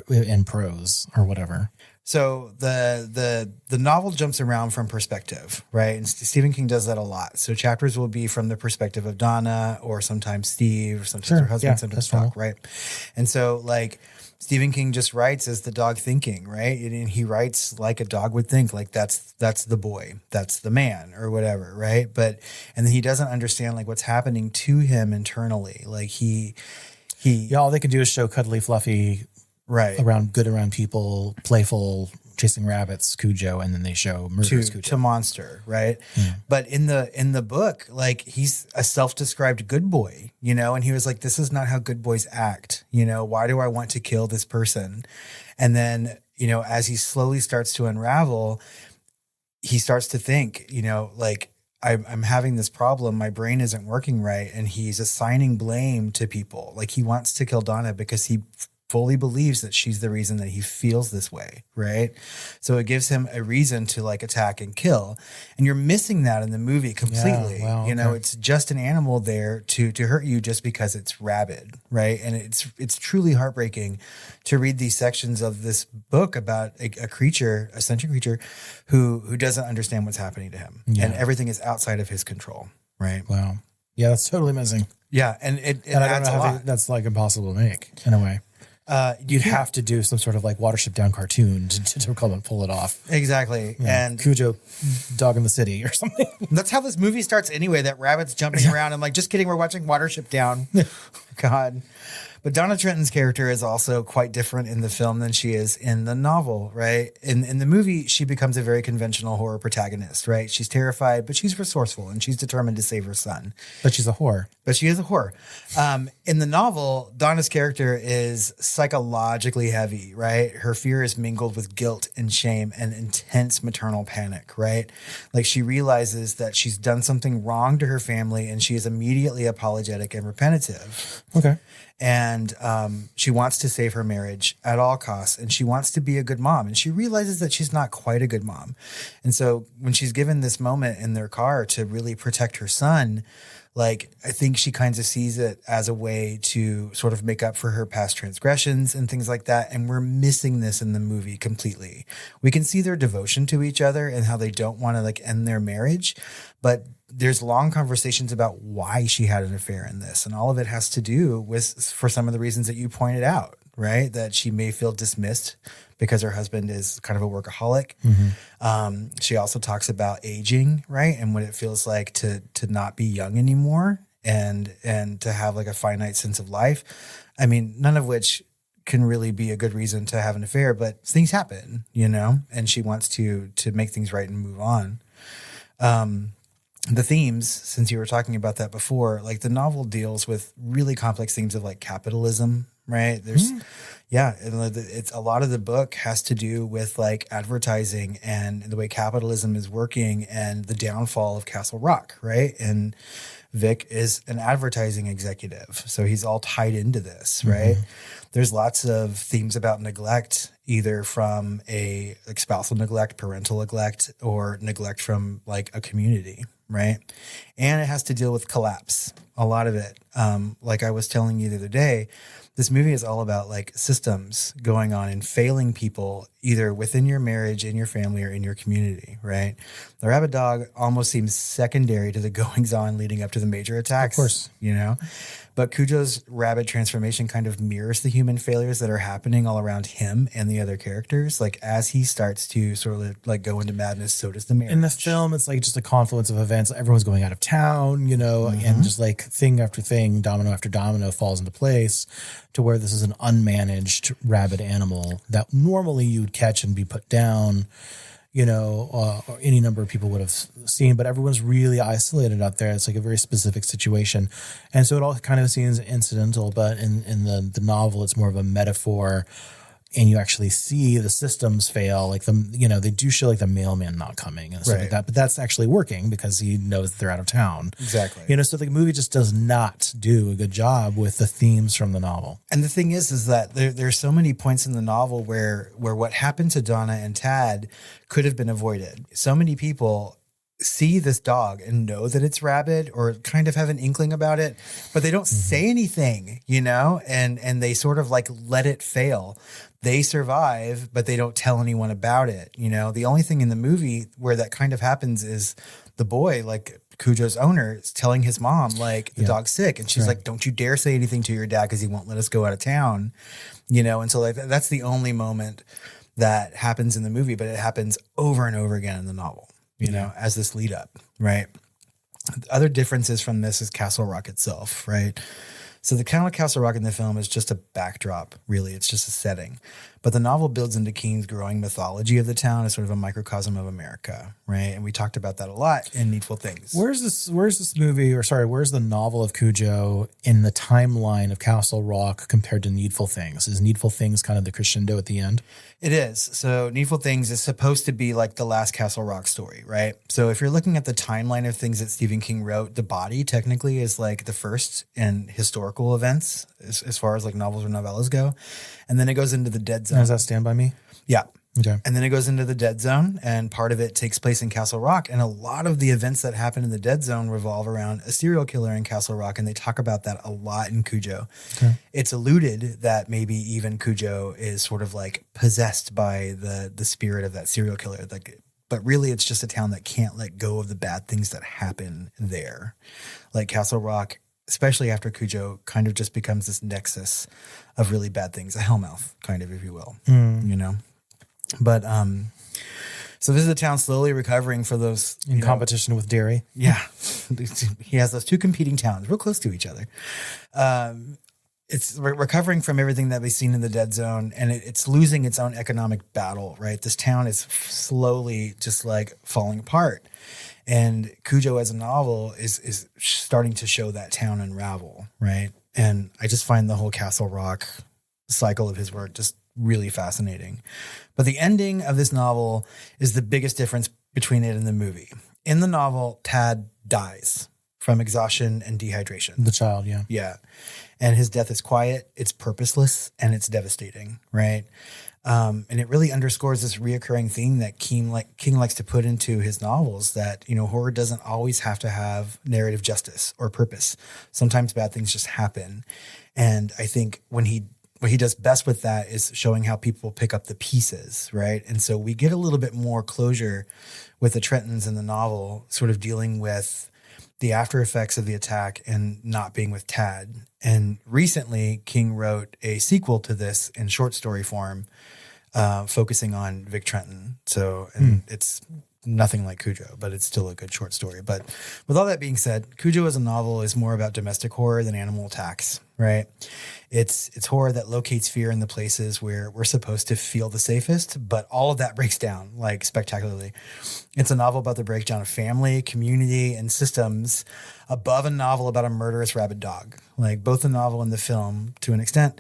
in prose or whatever? So the novel jumps around from perspective, right? And Stephen King does that a lot. So chapters will be from the perspective of Donna, or sometimes Steve, or sometimes her husband, sometimes Doc, right? And so like Stephen King just writes as the dog thinking, right? And he writes like a dog would think, like that's the boy, that's the man, or whatever, right? And then he doesn't understand like what's happening to him internally. Like all they can do is show cuddly, fluffy, right, around people, playful, chasing rabbits, Cujo, and then they show murderous Cujo to monster, right? But in the book, like he's a self-described good boy, and he was like, this is not how good boys act, why do I want to kill this person? And then, as he slowly starts to unravel, he starts to think, like, I'm having this problem. My brain isn't working right. And he's assigning blame to people. Like he wants to kill Donna because he fully believes that she's the reason that he feels this way, right? So it gives him a reason to like attack and kill. And you're missing that in the movie completely. Yeah, It's just an animal there to hurt you just because it's rabid, right? And it's truly heartbreaking to read these sections of this book about a creature, a sentient creature who doesn't understand what's happening to him. And everything is outside of his control, right? Wow. Yeah, that's totally missing. Yeah, and it adds a lot. That's like impossible to make in a way. You'd have to do some sort of like Watership Down cartoon to come and pull it off. Exactly. Yeah. And Cujo, Dog in the City or something. That's how this movie starts anyway, that rabbit's jumping around. I'm like, just kidding, we're watching Watership Down. God. But Donna Trenton's character is also quite different in the film than she is in the novel, right? In the movie, she becomes a very conventional horror protagonist, right? She's terrified, but she's resourceful and she's determined to save her son. But she's a whore. But she is a whore. In the novel, Donna's character is psychologically heavy, right? Her fear is mingled with guilt and shame and intense maternal panic, right? Like she realizes that she's done something wrong to her family and she is immediately apologetic and repentative. Okay. And she wants to save her marriage at all costs. And she wants to be a good mom. And she realizes that she's not quite a good mom. And so when she's given this moment in their car to really protect her son, like, I think she kind of sees it as a way to sort of make up for her past transgressions and things like that. And we're missing this in the movie completely. We can see their devotion to each other and how they don't want to like end their marriage, but there's long conversations about why she had an affair in this. And all of it has to do with, for some of the reasons that you pointed out, right? That she may feel dismissed because her husband is kind of a workaholic. Mm-hmm. She also talks about aging, right? And what it feels like to not be young anymore and to have like a finite sense of life. I mean, none of which can really be a good reason to have an affair, but things happen, and she wants to make things right and move on. The themes, since you were talking about that before, like the novel deals with really complex themes of like capitalism, right? There's, it's a lot of the book has to do with like advertising and the way capitalism is working and the downfall of Castle Rock, right? And Vic is an advertising executive, so he's all tied into this, right? There's lots of themes about neglect, either from a like spousal neglect, parental neglect, or neglect from like a community, right? And it has to deal with collapse. A lot of it, like I was telling you the other day, this movie is all about like systems going on and failing people either within your marriage, in your family, or in your community, right? The rabid dog almost seems secondary to the goings on leading up to the major attacks. Of course. You know? But Cujo's rabid transformation kind of mirrors the human failures that are happening all around him and the other characters. Like as he starts to sort of like go into madness, so does the marriage. In the film, it's like just a confluence of events. Everyone's going out of town, you know, and just like thing after thing, domino after domino falls into place to where this is an unmanaged rabid animal that normally you'd catch and be put down, you know, or any number of people would have seen, but everyone's really isolated out there. It's like a very specific situation. And so it all kind of seems incidental, but in the novel, it's more of a metaphor, and you actually see the systems fail. Like they do show like the mailman not coming and stuff like that, but that's actually working because he knows that they're out of town. Exactly. You know, so the movie just does not do a good job with the themes from the novel. And the thing is that there's so many points in the novel where what happened to Donna and Tad could have been avoided. So many people see this dog and know that it's rabid or kind of have an inkling about it, but they don't say anything, you know, and they sort of like let it fail. They survive, but they don't tell anyone about it. You know, the only thing in the movie where that kind of happens is the boy, like Cujo's owner, is telling his mom, like, the dog's sick. And she's like, don't you dare say anything to your dad because he won't let us go out of town. You know, and so like that's the only moment that happens in the movie, but it happens over and over again in the novel, you know, as this lead up, right? Other differences from this is Castle Rock itself, right? So the town of Castle Rock in the film is just a backdrop, really. It's just a setting. But the novel builds into King's growing mythology of the town as sort of a microcosm of America, right? And we talked about that a lot in Needful Things. Where's this movie, or sorry, where's the novel of Cujo in the timeline of Castle Rock compared to Needful Things? Is Needful Things kind of the crescendo at the end? It is. So Needful Things is supposed to be like the last Castle Rock story, right? So if you're looking at the timeline of things that Stephen King wrote, The Body technically is like the first in historical events as far as like novels or novellas go. And then it goes into the Dead Zone. Does that Stand By Me? Yeah. Okay. And then it goes into the Dead Zone, and part of it takes place in Castle Rock. And a lot of the events that happen in the Dead Zone revolve around a serial killer in Castle Rock, and they talk about that a lot in Cujo. Okay. It's alluded that maybe even Cujo is sort of like possessed by the spirit of that serial killer. Like, but really it's just a town that can't let go of the bad things that happen there. Like Castle Rock, especially after Cujo, kind of just becomes this nexus of really bad things, a hellmouth, kind of, if you will, you know? But so this is a town slowly recovering for those in competition with Derry. Yeah, he has those two competing towns real close to each other. It's recovering from everything that we've seen in the Dead Zone, and it's losing its own economic battle. Right, this town is slowly just like falling apart, and Cujo as a novel is starting to show that town unravel. Right, and I just find the whole Castle Rock cycle of his work just really fascinating. But the ending of this novel is the biggest difference between it and the movie. In the novel, Tad dies from exhaustion and dehydration. The child, yeah. Yeah. And his death is quiet, it's purposeless, and it's devastating, right? And it really underscores this reoccurring theme that King likes to put into his novels, that, you know, horror doesn't always have to have narrative justice or purpose. Sometimes bad things just happen. And I think what he does best with that is showing how people pick up the pieces, right? And so we get a little bit more closure with the Trentons in the novel, sort of dealing with the after effects of the attack and not being with Tad. And recently, King wrote a sequel to this in short story form, focusing on Vic Trenton. So, and it's nothing like Cujo, but it's still a good short story. But with all that being said, Cujo as a novel is more about domestic horror than animal attacks, right? It's horror that locates fear in the places where we're supposed to feel the safest, but all of that breaks down like spectacularly. It's a novel about the breakdown of family, community, and systems above a novel about a murderous rabid dog. Like both the novel and the film, to an extent,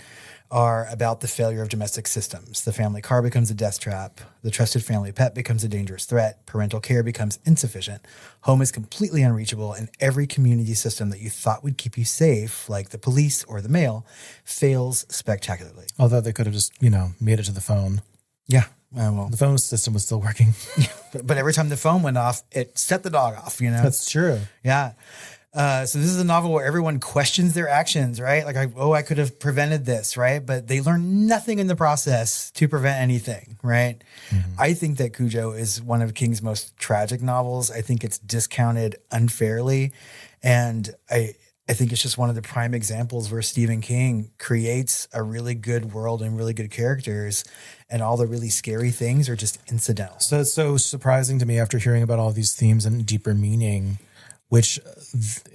are about the failure of domestic systems. The family car becomes a death trap. The trusted family pet becomes a dangerous threat. Parental care becomes insufficient. Home is completely unreachable, and every community system that you thought would keep you safe, like the police or the mail, fails spectacularly. Although they could have just, you know, made it to the phone. Yeah. Well, the phone system was still working. but every time the phone went off, it set the dog off, you know? That's true. Yeah. So this is a novel where everyone questions their actions, right? Like, I could have prevented this, right? But they learn nothing in the process to prevent anything, right? I think that Cujo is one of King's most tragic novels. I think it's discounted unfairly. And I think it's just one of the prime examples where Stephen King creates a really good world and really good characters, and all the really scary things are just incidental. So it's so surprising to me after hearing about all these themes and deeper meaning, which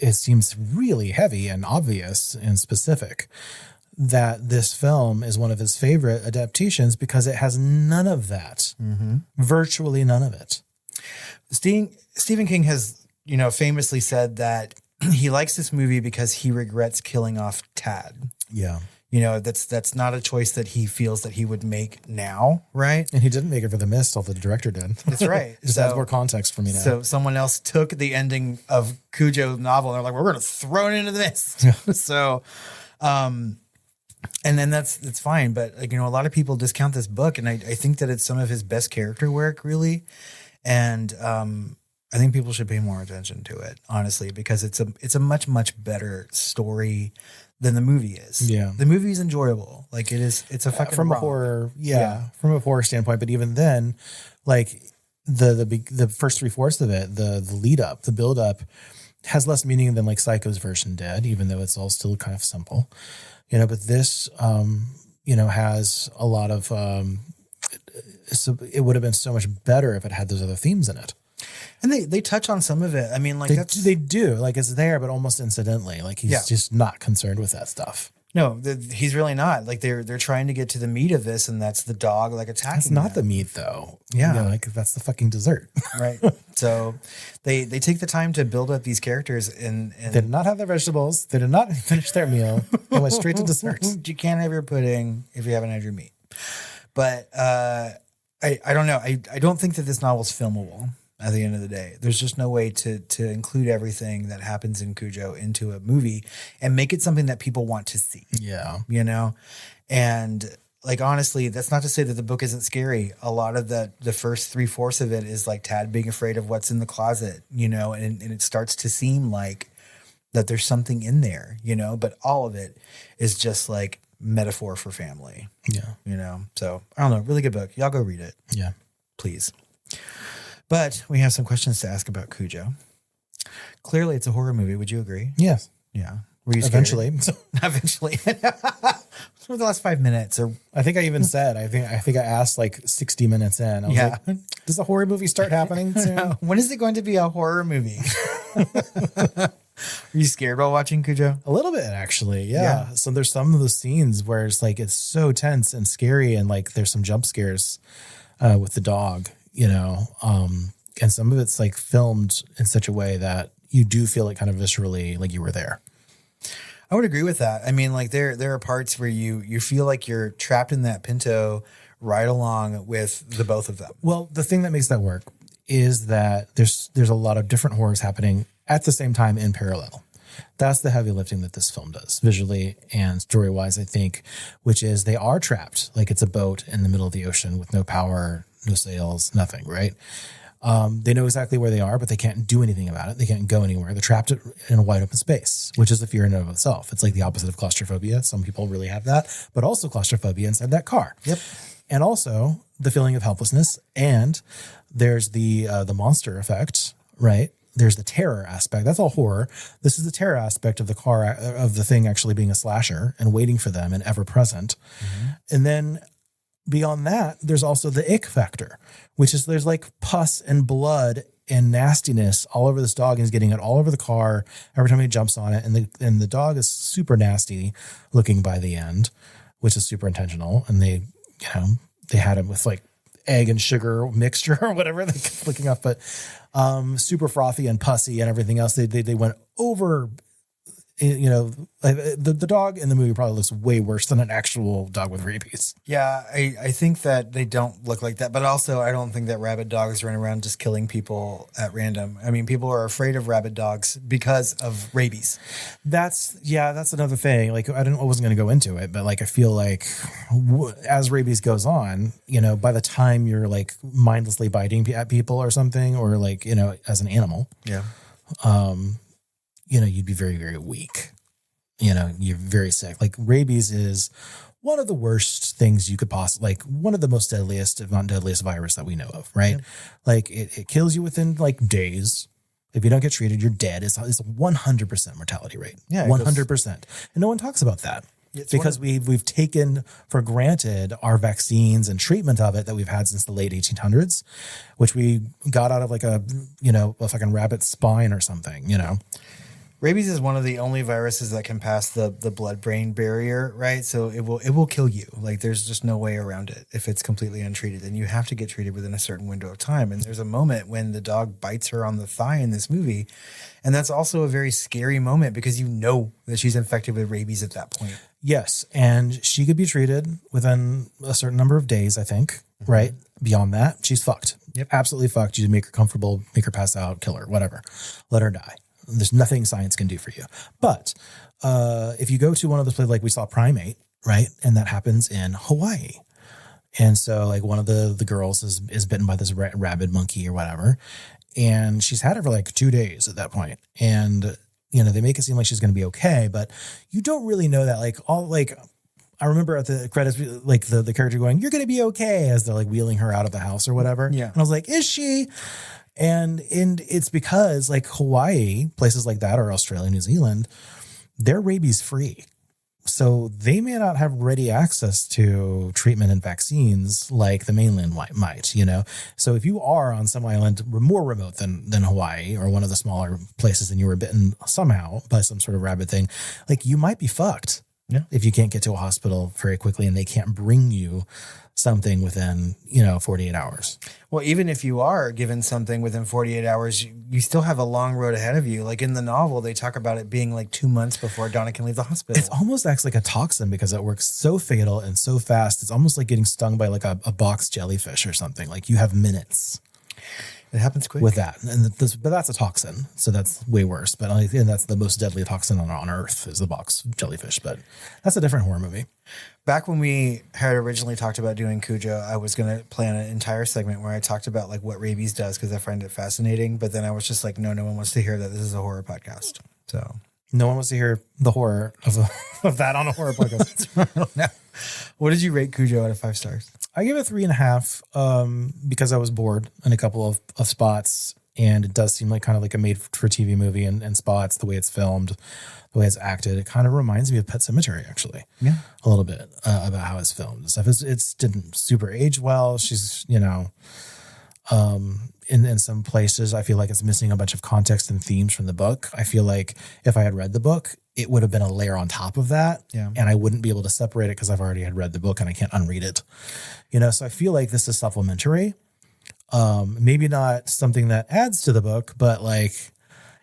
it seems really heavy and obvious and specific, that this film is one of his favorite adaptations because it has none of that, virtually none of it. Stephen King has, famously said that he likes this movie because he regrets killing off Tad. Yeah. That's not a choice that he feels that he would make now, right? And he didn't make it for The Mist, although the director did. That's right. Just adds more context for me now. So someone else took the ending of Cujo's novel and they're like, we're going to throw it into The Mist. So, and then that's fine. But a lot of people discount this book, and I think that it's some of his best character work, really. And I think people should pay more attention to it, honestly, because it's a much, much better story than the movie is. Yeah. The movie is enjoyable. Like it's a fucking from romp. a horror, from a horror standpoint. But even then, like the first 3/4 of it, the lead up, the build up, has less meaning than like Psycho's version did, even though it's all still kind of simple, But this, has a lot of. So it would have been so much better if it had those other themes in it. And they touch on some of it. I mean, like they do, like it's there, but almost incidentally. Like he's just not concerned with that stuff. No, he's really not. Like they're trying to get to the meat of this, and that's the dog attacking. That's not the meat, though. Yeah, like that's the fucking dessert, right? So they take the time to build up these characters, and they did not have their vegetables. They did not finish their meal. They went straight to dessert. You can't have your pudding if you haven't had your meat. But I don't know. I don't think that this novel's filmable. At the end of the day, there's just no way to include everything that happens in Cujo into a movie and make it something that people want to see. Yeah. And like, honestly, that's not to say that the book isn't scary. A lot of the first 3/4 of it is like Tad being afraid of what's in the closet, and it starts to seem like that there's something in there, but all of it is just like metaphor for family. Yeah. So I don't know. Really good book. Y'all go read it. Yeah. Please. But we have some questions to ask about Cujo. Clearly, it's a horror movie. Would you agree? Yes. Yeah. Were you scared? Eventually. Eventually. For the last 5 minutes. Or I think I even said, I think I asked like 60 minutes in. I was like, does the horror movie start happening soon? When is it going to be a horror movie? Are you scared while watching Cujo? A little bit, actually. Yeah. So there's some of those scenes where it's like it's so tense and scary, and like there's some jump scares with the dog. And some of it's like filmed in such a way that you do feel it kind of viscerally, like you were there. I would agree with that. I mean, like there are parts where you feel like you're trapped in that Pinto right along with the both of them. Well, the thing that makes that work is that there's a lot of different horrors happening at the same time in parallel. That's the heavy lifting that this film does, visually and story-wise, I think, which is they are trapped, like it's a boat in the middle of the ocean with no power, no sails, nothing, right? They know exactly where they are, but they can't do anything about it. They can't go anywhere. They're trapped in a wide open space, which is a fear in and of itself. It's like the opposite of claustrophobia. Some people really have that, but also claustrophobia inside that car. Yep. And also the feeling of helplessness. And there's the monster effect, right? There's the terror aspect. That's all horror. This is the terror aspect of the car, of the thing actually being a slasher and waiting for them and ever present. Mm-hmm. And then beyond that, there's also the ick factor, which is there's like pus and blood and nastiness all over this dog, and he's getting it all over the car every time he jumps on it. And the dog is super nasty looking by the end, which is super intentional. And they had him with like egg and sugar mixture or whatever they kept looking up, but super frothy and pussy and everything else. They went over, the dog in the movie probably looks way worse than an actual dog with rabies. Yeah, I think that they don't look like that, but also I don't think that rabid dogs run around just killing people at random. I mean, people are afraid of rabid dogs because of rabies. That's another thing. Like I wasn't going to go into it, but like I feel like as rabies goes on, by the time you're like mindlessly biting at people or something, or like as an animal, you'd be very, very weak. You're very sick. Like rabies is one of the worst things you could possibly, like one of the most deadliest, if not deadliest virus that we know of, right? Yeah. Like it kills you within like days. If you don't get treated, you're dead. It's a 100% mortality rate. Yeah, 100%. And no one talks about that. It's because we've taken for granted our vaccines and treatment of it that we've had since the late 1800s, which we got out of like a fucking rabbit's spine or something, Rabies is one of the only viruses that can pass the blood-brain barrier, right? So it will kill you. Like there's just no way around it if it's completely untreated. And you have to get treated within a certain window of time. And there's a moment when the dog bites her on the thigh in this movie. And that's also a very scary moment because you know that she's infected with rabies at that point. Yes. And she could be treated within a certain number of days, I think, right? Beyond that, she's fucked. Yep. Absolutely fucked. You make her comfortable, make her pass out, kill her, whatever. Let her die. There's nothing science can do for you. But if you go to one of those places, like we saw Primate, right? And that happens in Hawaii. And so like one of the girls is bitten by this rabid monkey or whatever. And she's had it for like 2 days at that point. And, they make it seem like she's going to be okay, but you don't really know that. I remember at the credits, like the character going, "You're going to be okay," as they're like wheeling her out of the house or whatever. Yeah. And I was like, is she? And it's because like Hawaii, places like that, or Australia, New Zealand, they're rabies free. So they may not have ready access to treatment and vaccines like the mainland might, So if you are on some island more remote than Hawaii or one of the smaller places and you were bitten somehow by some sort of rabid thing, like you might be fucked. Yeah. If you can't get to a hospital very quickly and they can't bring you something within, 48 hours. Well, even if you are given something within 48 hours, you still have a long road ahead of you. Like in the novel, they talk about it being like 2 months before Donna can leave the hospital. It almost acts like a toxin because it works so fatal and so fast. It's almost like getting stung by like a box jellyfish or something. Like you have minutes. It happens quick. With that. But that's a toxin. So that's way worse. But I think that's the most deadly toxin on Earth is the box jellyfish. But that's a different horror movie. Back when we had originally talked about doing Cujo, I was going to plan an entire segment where I talked about like what rabies does because I find it fascinating. But then I was just like, no one wants to hear that this is a horror podcast. So no one wants to hear the horror of that on a horror podcast. I don't know. What did you rate Cujo out of 5 stars? I give it 3.5 because I was bored in a couple of spots, and it does seem like kind of like a made-for-TV movie in spots, the way it's filmed, the way it's acted. It kind of reminds me of Pet Sematary, actually. Yeah. A little bit about how it's filmed and stuff. It didn't super age well. She's, in some places, I feel like it's missing a bunch of context and themes from the book. I feel like if I had read the book, it would have been a layer on top of that. Yeah. And I wouldn't be able to separate it because I've already had read the book and I can't unread it. So I feel like this is supplementary. Maybe not something that adds to the book, but like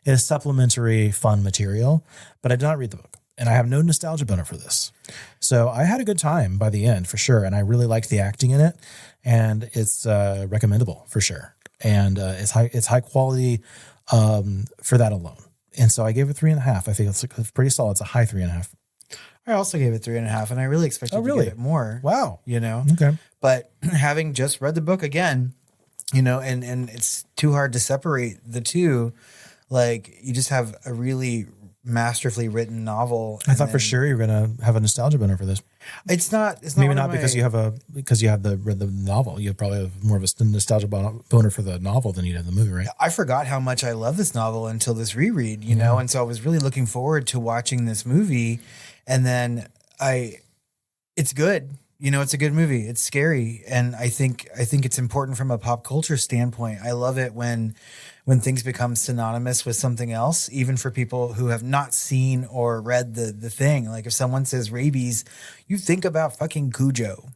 it is supplementary fun material. But I did not read the book. And I have no nostalgia boner for this. So I had a good time by the end for sure. And I really liked the acting in it. And it's recommendable for sure. And it's high quality for that alone. And so I gave it 3.5. I think it's pretty solid. It's a high 3.5. I also gave it 3.5, and I really expected to give it more. Wow. Okay. But having just read the book again, and it's too hard to separate the two. Like you just have a really masterfully written novel. I thought for sure you were gonna have a nostalgia boner for this. It's not maybe not because you have read the novel. You probably have more of a nostalgia boner for the novel than you did the movie, right? I forgot how much I love this novel until this reread, know, and so I was really looking forward to watching this movie, and then it's good. It's a good movie. It's scary, and I think it's important from a pop culture standpoint. I love it when things become synonymous with something else, even for people who have not seen or read the thing. Like if someone says rabies, you think about fucking Cujo,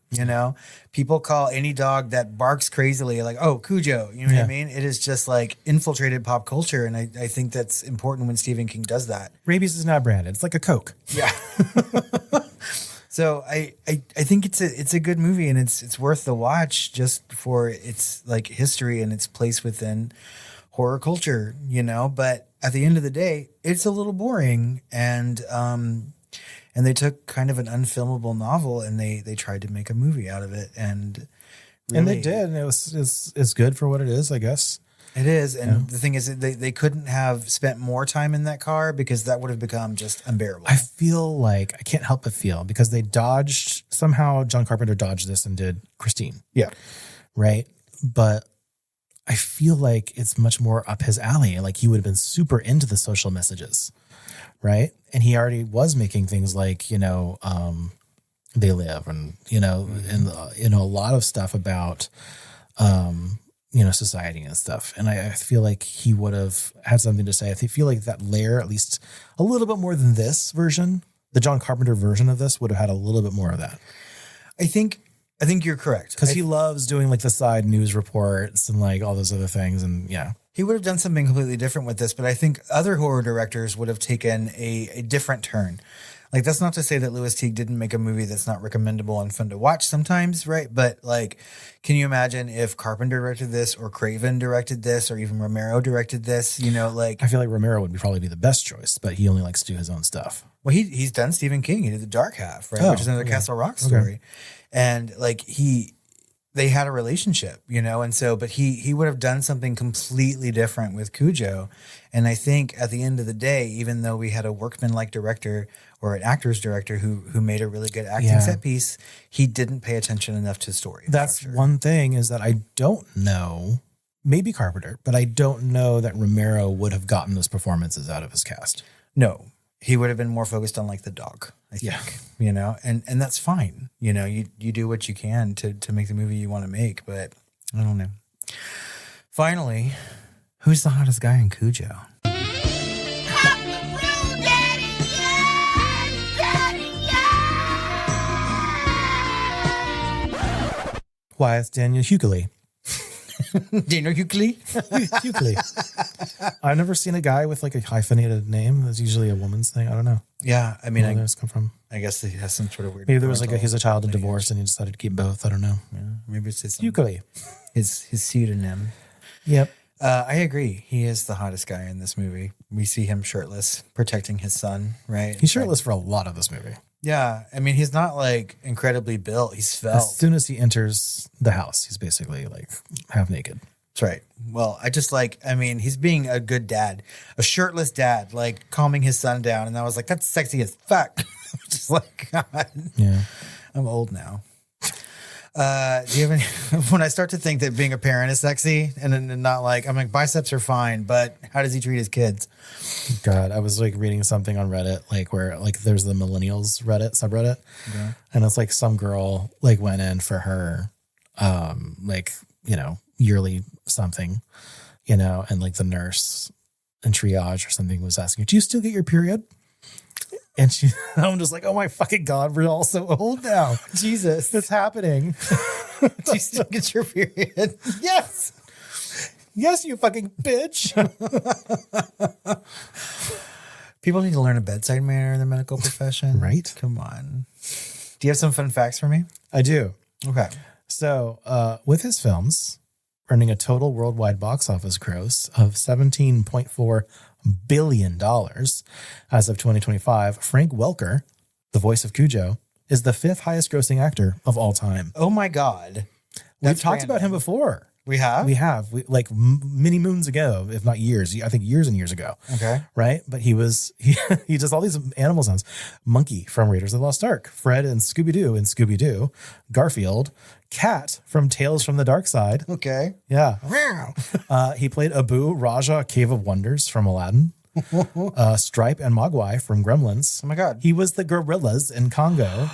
People call any dog that barks crazily like, oh, Cujo, you know what I mean? It is just like infiltrated pop culture, and I think that's important when Stephen King does that. Rabies is not branded. It's like a Coke. Yeah. So I think it's a good movie, and it's worth the watch just for its like history and its place within horror culture, but at the end of the day, it's a little boring, and they took kind of an unfilmable novel and they tried to make a movie out of it, and they did, and it's good for what it is, I guess. It is. And the thing is, they couldn't have spent more time in that car because that would have become just unbearable. I feel like, I can't help but feel, because they somehow John Carpenter dodged this and did Christine. Yeah. Right? But I feel like it's much more up his alley. Like he would have been super into the social messages, right? And he already was making things like, They Live, and and a lot of stuff about society and stuff. And I feel like he would have had something to say. I feel like that layer, at least a little bit more than this version, the John Carpenter version of this, would have had a little bit more of that. I think you're correct. Because he loves doing like the side news reports and like all those other things. And yeah. He would have done something completely different with this, but I think other horror directors would have taken a different turn. Like, that's not to say that Lewis Teague didn't make a movie that's not recommendable and fun to watch sometimes, right? But, like, can you imagine if Carpenter directed this, or Craven directed this, or even Romero directed this? I feel like Romero would probably be the best choice, but he only likes to do his own stuff. Well, he's done Stephen King. He did The Dark Half, right? Which is another Castle Rock story. And, like, they had a relationship, and so, but he would have done something completely different with Cujo. And I think at the end of the day, even though we had a workman-like director or an actor's director who made a really good acting set piece, he didn't pay attention enough to story. That's one thing, is that I don't know, maybe Carpenter, but I don't know that Romero would have gotten those performances out of his cast. No, he would have been more focused on like the dog, I think, and that's fine. You do what you can to make the movie you want to make, but I don't know. Finally, who's the hottest guy in Cujo? Why, it's Daniel Hughley. Daniel Hughley? Hughley. I've never seen a guy with like a hyphenated name. That's usually a woman's thing. I don't know. Yeah, I mean, where those come from. I guess he has some sort of weird. Maybe there was like he's a child of divorce and he decided to keep both. I don't know. Yeah, maybe it's Hughley. His pseudonym. Yep. I agree. He is the hottest guy in this movie. We see him shirtless, protecting his son, right? He's shirtless for a lot of this movie. Yeah. I mean, he's not like incredibly built. He's svelte. As soon as he enters the house, he's basically like half naked. That's right. Well, he's being a good dad, a shirtless dad, like calming his son down. And I was like, that's sexy as fuck. Just like, God. Yeah. I'm old now. Do you have any, when I start to think that being a parent is sexy and then not like, I'm like, biceps are fine, but how does he treat his kids? God, I was like reading something on Reddit, like where like there's the millennials Reddit subreddit. Okay. And it's like some girl like went in for her, yearly something, and like the nurse in triage or something was asking her, do you still get your period? And I'm just like, oh my fucking God, we're all so old now. Jesus. It's happening. Do you still get your period? Yes. Yes, you fucking bitch. People need to learn a bedside manner in the medical profession. Right? Come on. Do you have some fun facts for me? I do. Okay. So with his films earning a total worldwide box office gross of $17.4 billion as of 2025, Frank Welker, the voice of Cujo, is the 5th highest grossing actor of all time. Oh my God. We've talked about him before. We have? We have. Like many moons ago, if not years. I think years and years ago. Okay. Right? But he does all these animal sounds. Monkey from Raiders of the Lost Ark. Fred and Scooby-Doo in Scooby-Doo. Garfield. Cat from Tales from the Dark Side. Okay. Yeah. He played Abu Raja, Cave of Wonders from Aladdin. Stripe and Mogwai from Gremlins. Oh my God. He was the gorillas in Congo.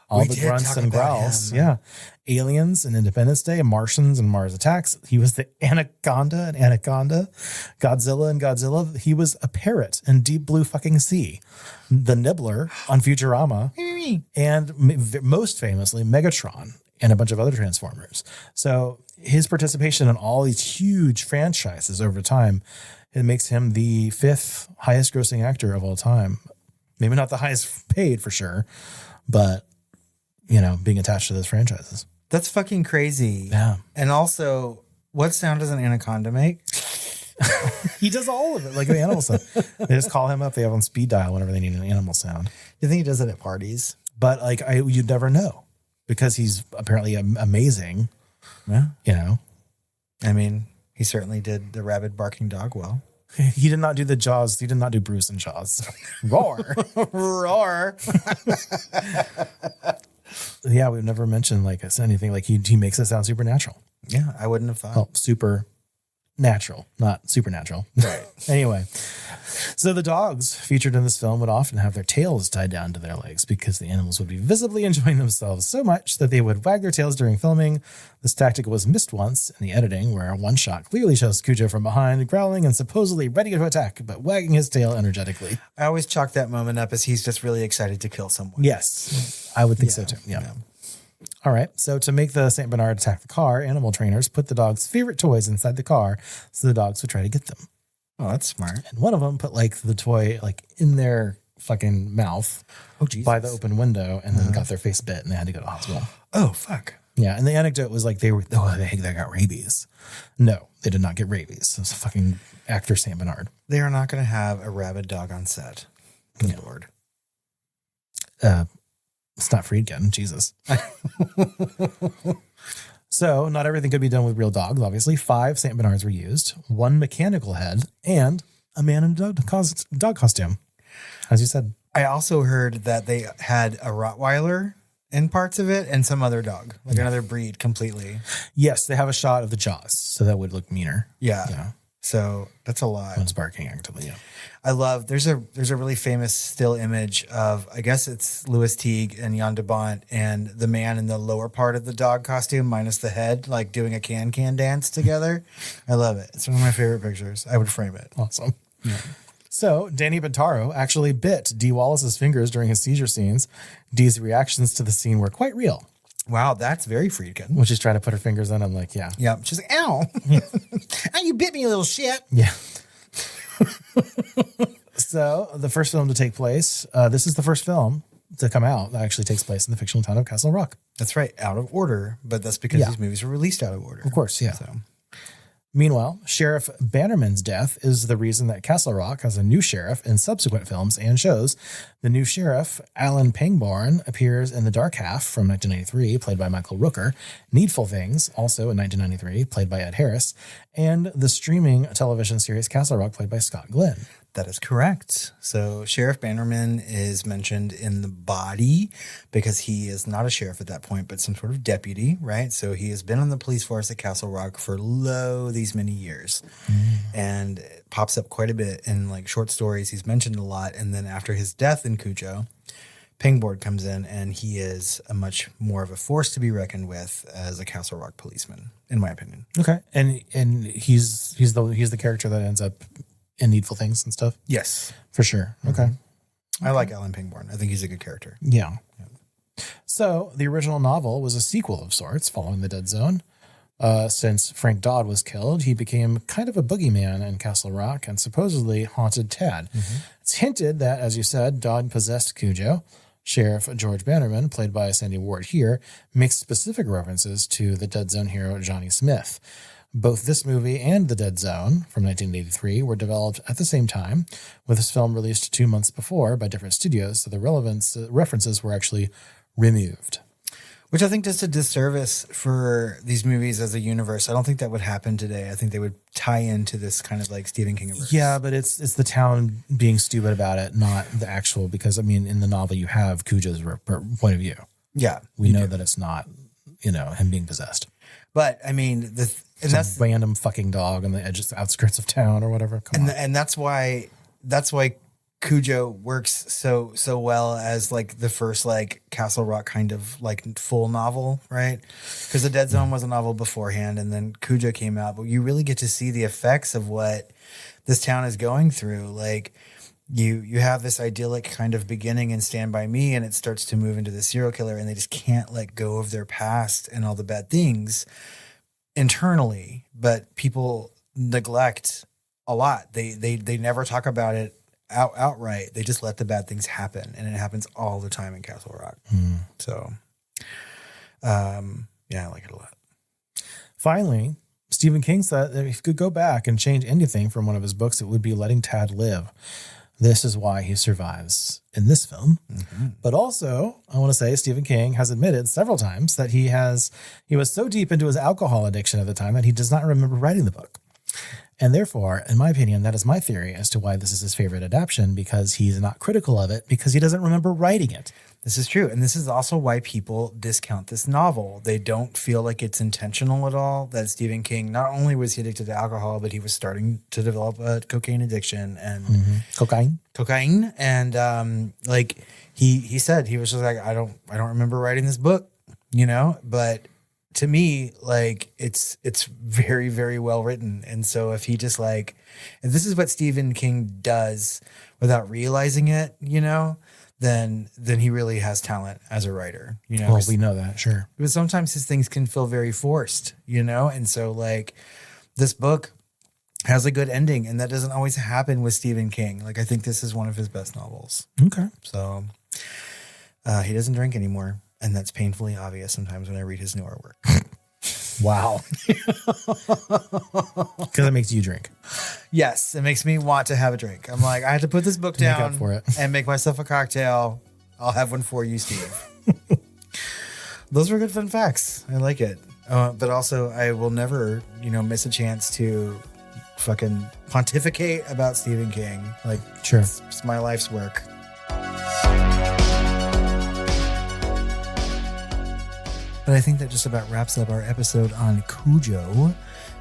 All the grunts and growls. Yeah. Aliens and Independence Day, Martians and Mars Attacks. He was the Anaconda and Anaconda. Godzilla and Godzilla. He was a parrot in Deep Blue fucking Sea. The Nibbler on Futurama. And most famously, Megatron and a bunch of other Transformers. So his participation in all these huge franchises over time, it makes him the 5th highest grossing actor of all time. Maybe not the highest paid for sure, but being attached to those franchises. That's fucking crazy. Yeah. And also, what sound does an anaconda make? He does all of it, like the animal sound. They just call him up. They have on speed dial whenever they need an animal sound. You think he does it at parties? But like, you'd never know because he's apparently amazing. Yeah. I mean, He certainly did the rabid barking dog well. He did not do the Jaws. He did not do Bruce and Jaws. So. Roar. Roar. Yeah, we've never mentioned like anything. Like he makes it sound supernatural. Yeah, I wouldn't have thought. Well, super natural, not supernatural. Right. Anyway, so the dogs featured in this film would often have their tails tied down to their legs because the animals would be visibly enjoying themselves so much that they would wag their tails during filming. This tactic was missed once in the editing, where one shot clearly shows Cujo from behind, growling and supposedly ready to attack, but wagging his tail energetically. I always chalk that moment up as he's just really excited to kill someone. Yes, I would think so too. Yeah. All right. So to make the St. Bernard attack the car, animal trainers put the dog's favorite toys inside the car so the dogs would try to get them. Oh, that's smart. And one of them put like the toy like in their fucking mouth by the open window and then got their face bit and they had to go to the hospital. Oh, fuck. Yeah. And the anecdote was like they got rabies. No, they did not get rabies. It was a fucking actor St. Bernard. They are not going to have a rabid dog on set. Good Lord. It's not Friedkin. Jesus. So not everything could be done with real dogs, obviously. 5 St. Bernards were used, 1 mechanical head, and a man in a dog costume, as you said. I also heard that they had a Rottweiler in parts of it and some other dog, like another breed completely. Yes, they have a shot of the jaws, so that would look meaner. Yeah. So that's a lot. One's barking actively, yeah. I love, there's a really famous still image of, I guess it's Lewis Teague and Jan de Bont and the man in the lower part of the dog costume minus the head, like doing a can dance together. I love it. It's one of my favorite pictures. I would frame it. Awesome. Yeah. So Danny Pintauro actually bit Dee Wallace's fingers during his seizure scenes. Dee's reactions to the scene were quite real. Wow, that's very Friedkin. When she's trying to put her fingers in, I'm like, yeah. Yeah. She's like, ow. Ow, you bit me, you little shit. Yeah. So the first film to take place, this is the first film to come out that actually takes place in the fictional town of Castle Rock. That's right. Out of order, but that's because these movies were released out of order. Of course, yeah. So. Meanwhile, Sheriff Bannerman's death is the reason that Castle Rock has a new sheriff in subsequent films and shows. The new sheriff, Alan Pangborn, appears in The Dark Half from 1993, played by Michael Rooker, Needful Things, also in 1993, played by Ed Harris, and the streaming television series Castle Rock, played by Scott Glenn. That is correct. So Sheriff Bannerman is mentioned in the body because he is not a sheriff at that point, but some sort of deputy, right? So he has been on the police force at Castle Rock for these many years. And it pops up quite a bit in like short stories. He's mentioned a lot. And then after his death in Cujo, Pangborn comes in and he is a much more of a force to be reckoned with as a Castle Rock policeman, in my opinion. Okay. And he's the character that ends up in Needful Things and stuff? Yes. For sure. Okay. I like Alan Pangborn. I think he's a good character. Yeah. So the original novel was a sequel of sorts following The Dead Zone. Since Frank Dodd was killed, he became kind of a boogeyman in Castle Rock and supposedly haunted Tad. It's hinted that, as you said, Dodd possessed Cujo. Sheriff George Bannerman, played by Sandy Ward here, makes specific references to the Dead Zone hero Johnny Smith. Both this movie and The Dead Zone from 1983 were developed at the same time, with this film released 2 months before by different studios, so the references were actually removed. Which I think does a disservice for these movies as a universe. I don't think that would happen today. I think they would tie into this kind of like Stephen King universe. Yeah, but it's the town being stupid about it, not the actual, because I mean, in the novel you have Cujo's point of view. Yeah. We know that it's not, him being possessed. But I mean, that's a random fucking dog on the outskirts of town or whatever. And that's why Cujo works so well as like the first like Castle Rock kind of like full novel, right? Because The Dead Zone was a novel beforehand, and then Cujo came out. But you really get to see the effects of what this town is going through. Like you have this idyllic kind of beginning in Stand By Me, and it starts to move into the serial killer, and they just can't let go of their past and all the bad things internally, but people neglect a lot. They never talk about it outright. They just let the bad things happen, and it happens all the time in Castle Rock. So, I like it a lot. Finally, Stephen King said that if he could go back and change anything from one of his books, it would be letting Tad live. This is why he survives in this film. But also, I want to say Stephen King has admitted several times that he was so deep into his alcohol addiction at the time that he does not remember writing the book. And therefore, in my opinion, that is my theory as to why this is his favorite adaptation, because he's not critical of it, because he doesn't remember writing it. This is true. And this is also why people discount this novel. They don't feel like it's intentional at all, that Stephen King, not only was he addicted to alcohol, but he was starting to develop a cocaine addiction and cocaine. And like he said, he was just like, I don't remember writing this book, you know, but to me, like it's very, very well written. And so if he just like, if this is what Stephen King does without realizing it, you know, then he really has talent as a writer, you know. Well, we know that, sure. Because sometimes his things can feel very forced, you know. And so like this book has a good ending, and that doesn't always happen with Stephen King. Like I think this is one of his best novels. Okay. So he doesn't drink anymore, and that's painfully obvious sometimes when I read his newer work. Wow. Because it makes you drink. Yes, it makes me want to have a drink. I'm like, I have to put this book down up for it. and make myself a cocktail. I'll have one for you, Steve. Those were good fun facts. I like it. But also, I will never, you know, miss a chance to fucking pontificate about Stephen King. Like, Sure. It's my life's work. But I think that just about wraps up our episode on Cujo.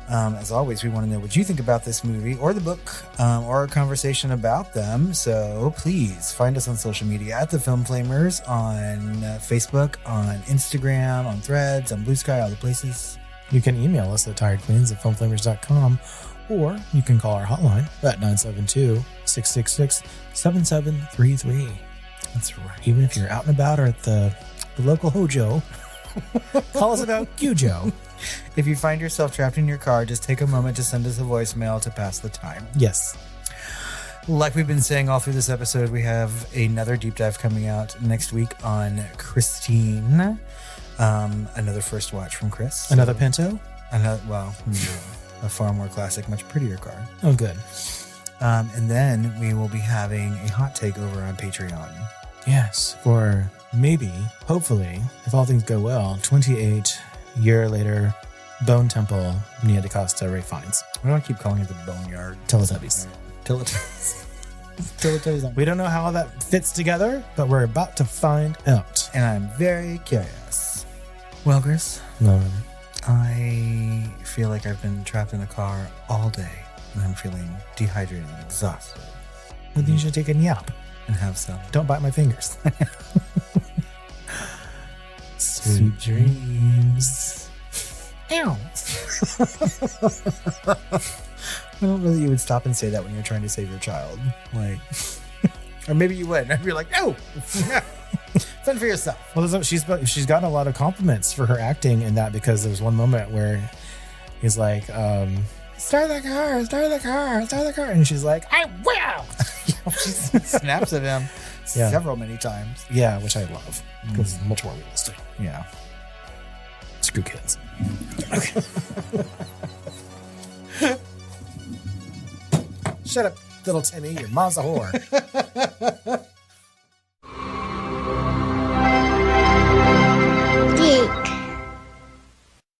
As always, we want to know what you think about this movie or the book or a conversation about them. So please find us on social media at The Film Flamers, on Facebook, on Instagram, on Threads, on Blue Sky, all the places. You can email us at tiredqueens@filmflamers.com, or you can call our hotline at 972-666-7733. That's right. Even if you're out and about or at the local Hojo, call us about Cujo. If you find yourself trapped in your car, just take a moment to send us a voicemail to pass the time. Yes. Like we've been saying all through this episode, we have another deep dive coming out next week on Christine. Another first watch from Chris. Another Pinto? A far more classic, much prettier car. Oh, good. And then we will be having a hot take over on Patreon. Yes, for maybe, hopefully, if all things go well, 28-year later, Bone Temple, Nia DaCosta, Ray Fiennes. Why do I keep calling it the Boneyard? Teletubbies. Teletubbies. We don't know how that fits together, but we're about to find out. And I'm very curious. Well, Chris, No. I feel like I've been trapped in a car all day, and I'm feeling dehydrated and exhausted. Well, then you should take a nap. And have some. Don't bite my fingers. Sweet dreams. Ow. I don't know that you would stop and say that when you're trying to save your child. Like, or maybe you would. I'd be like, no. Fend for yourself. Well, she's gotten a lot of compliments for her acting in that, because there's one moment where he's like, start the car. And she's like, I will. She snaps at him many times. Yeah, which I love, because it's much more realistic. Yeah. Screw kids. Shut up, little Timmy. Your mom's a whore.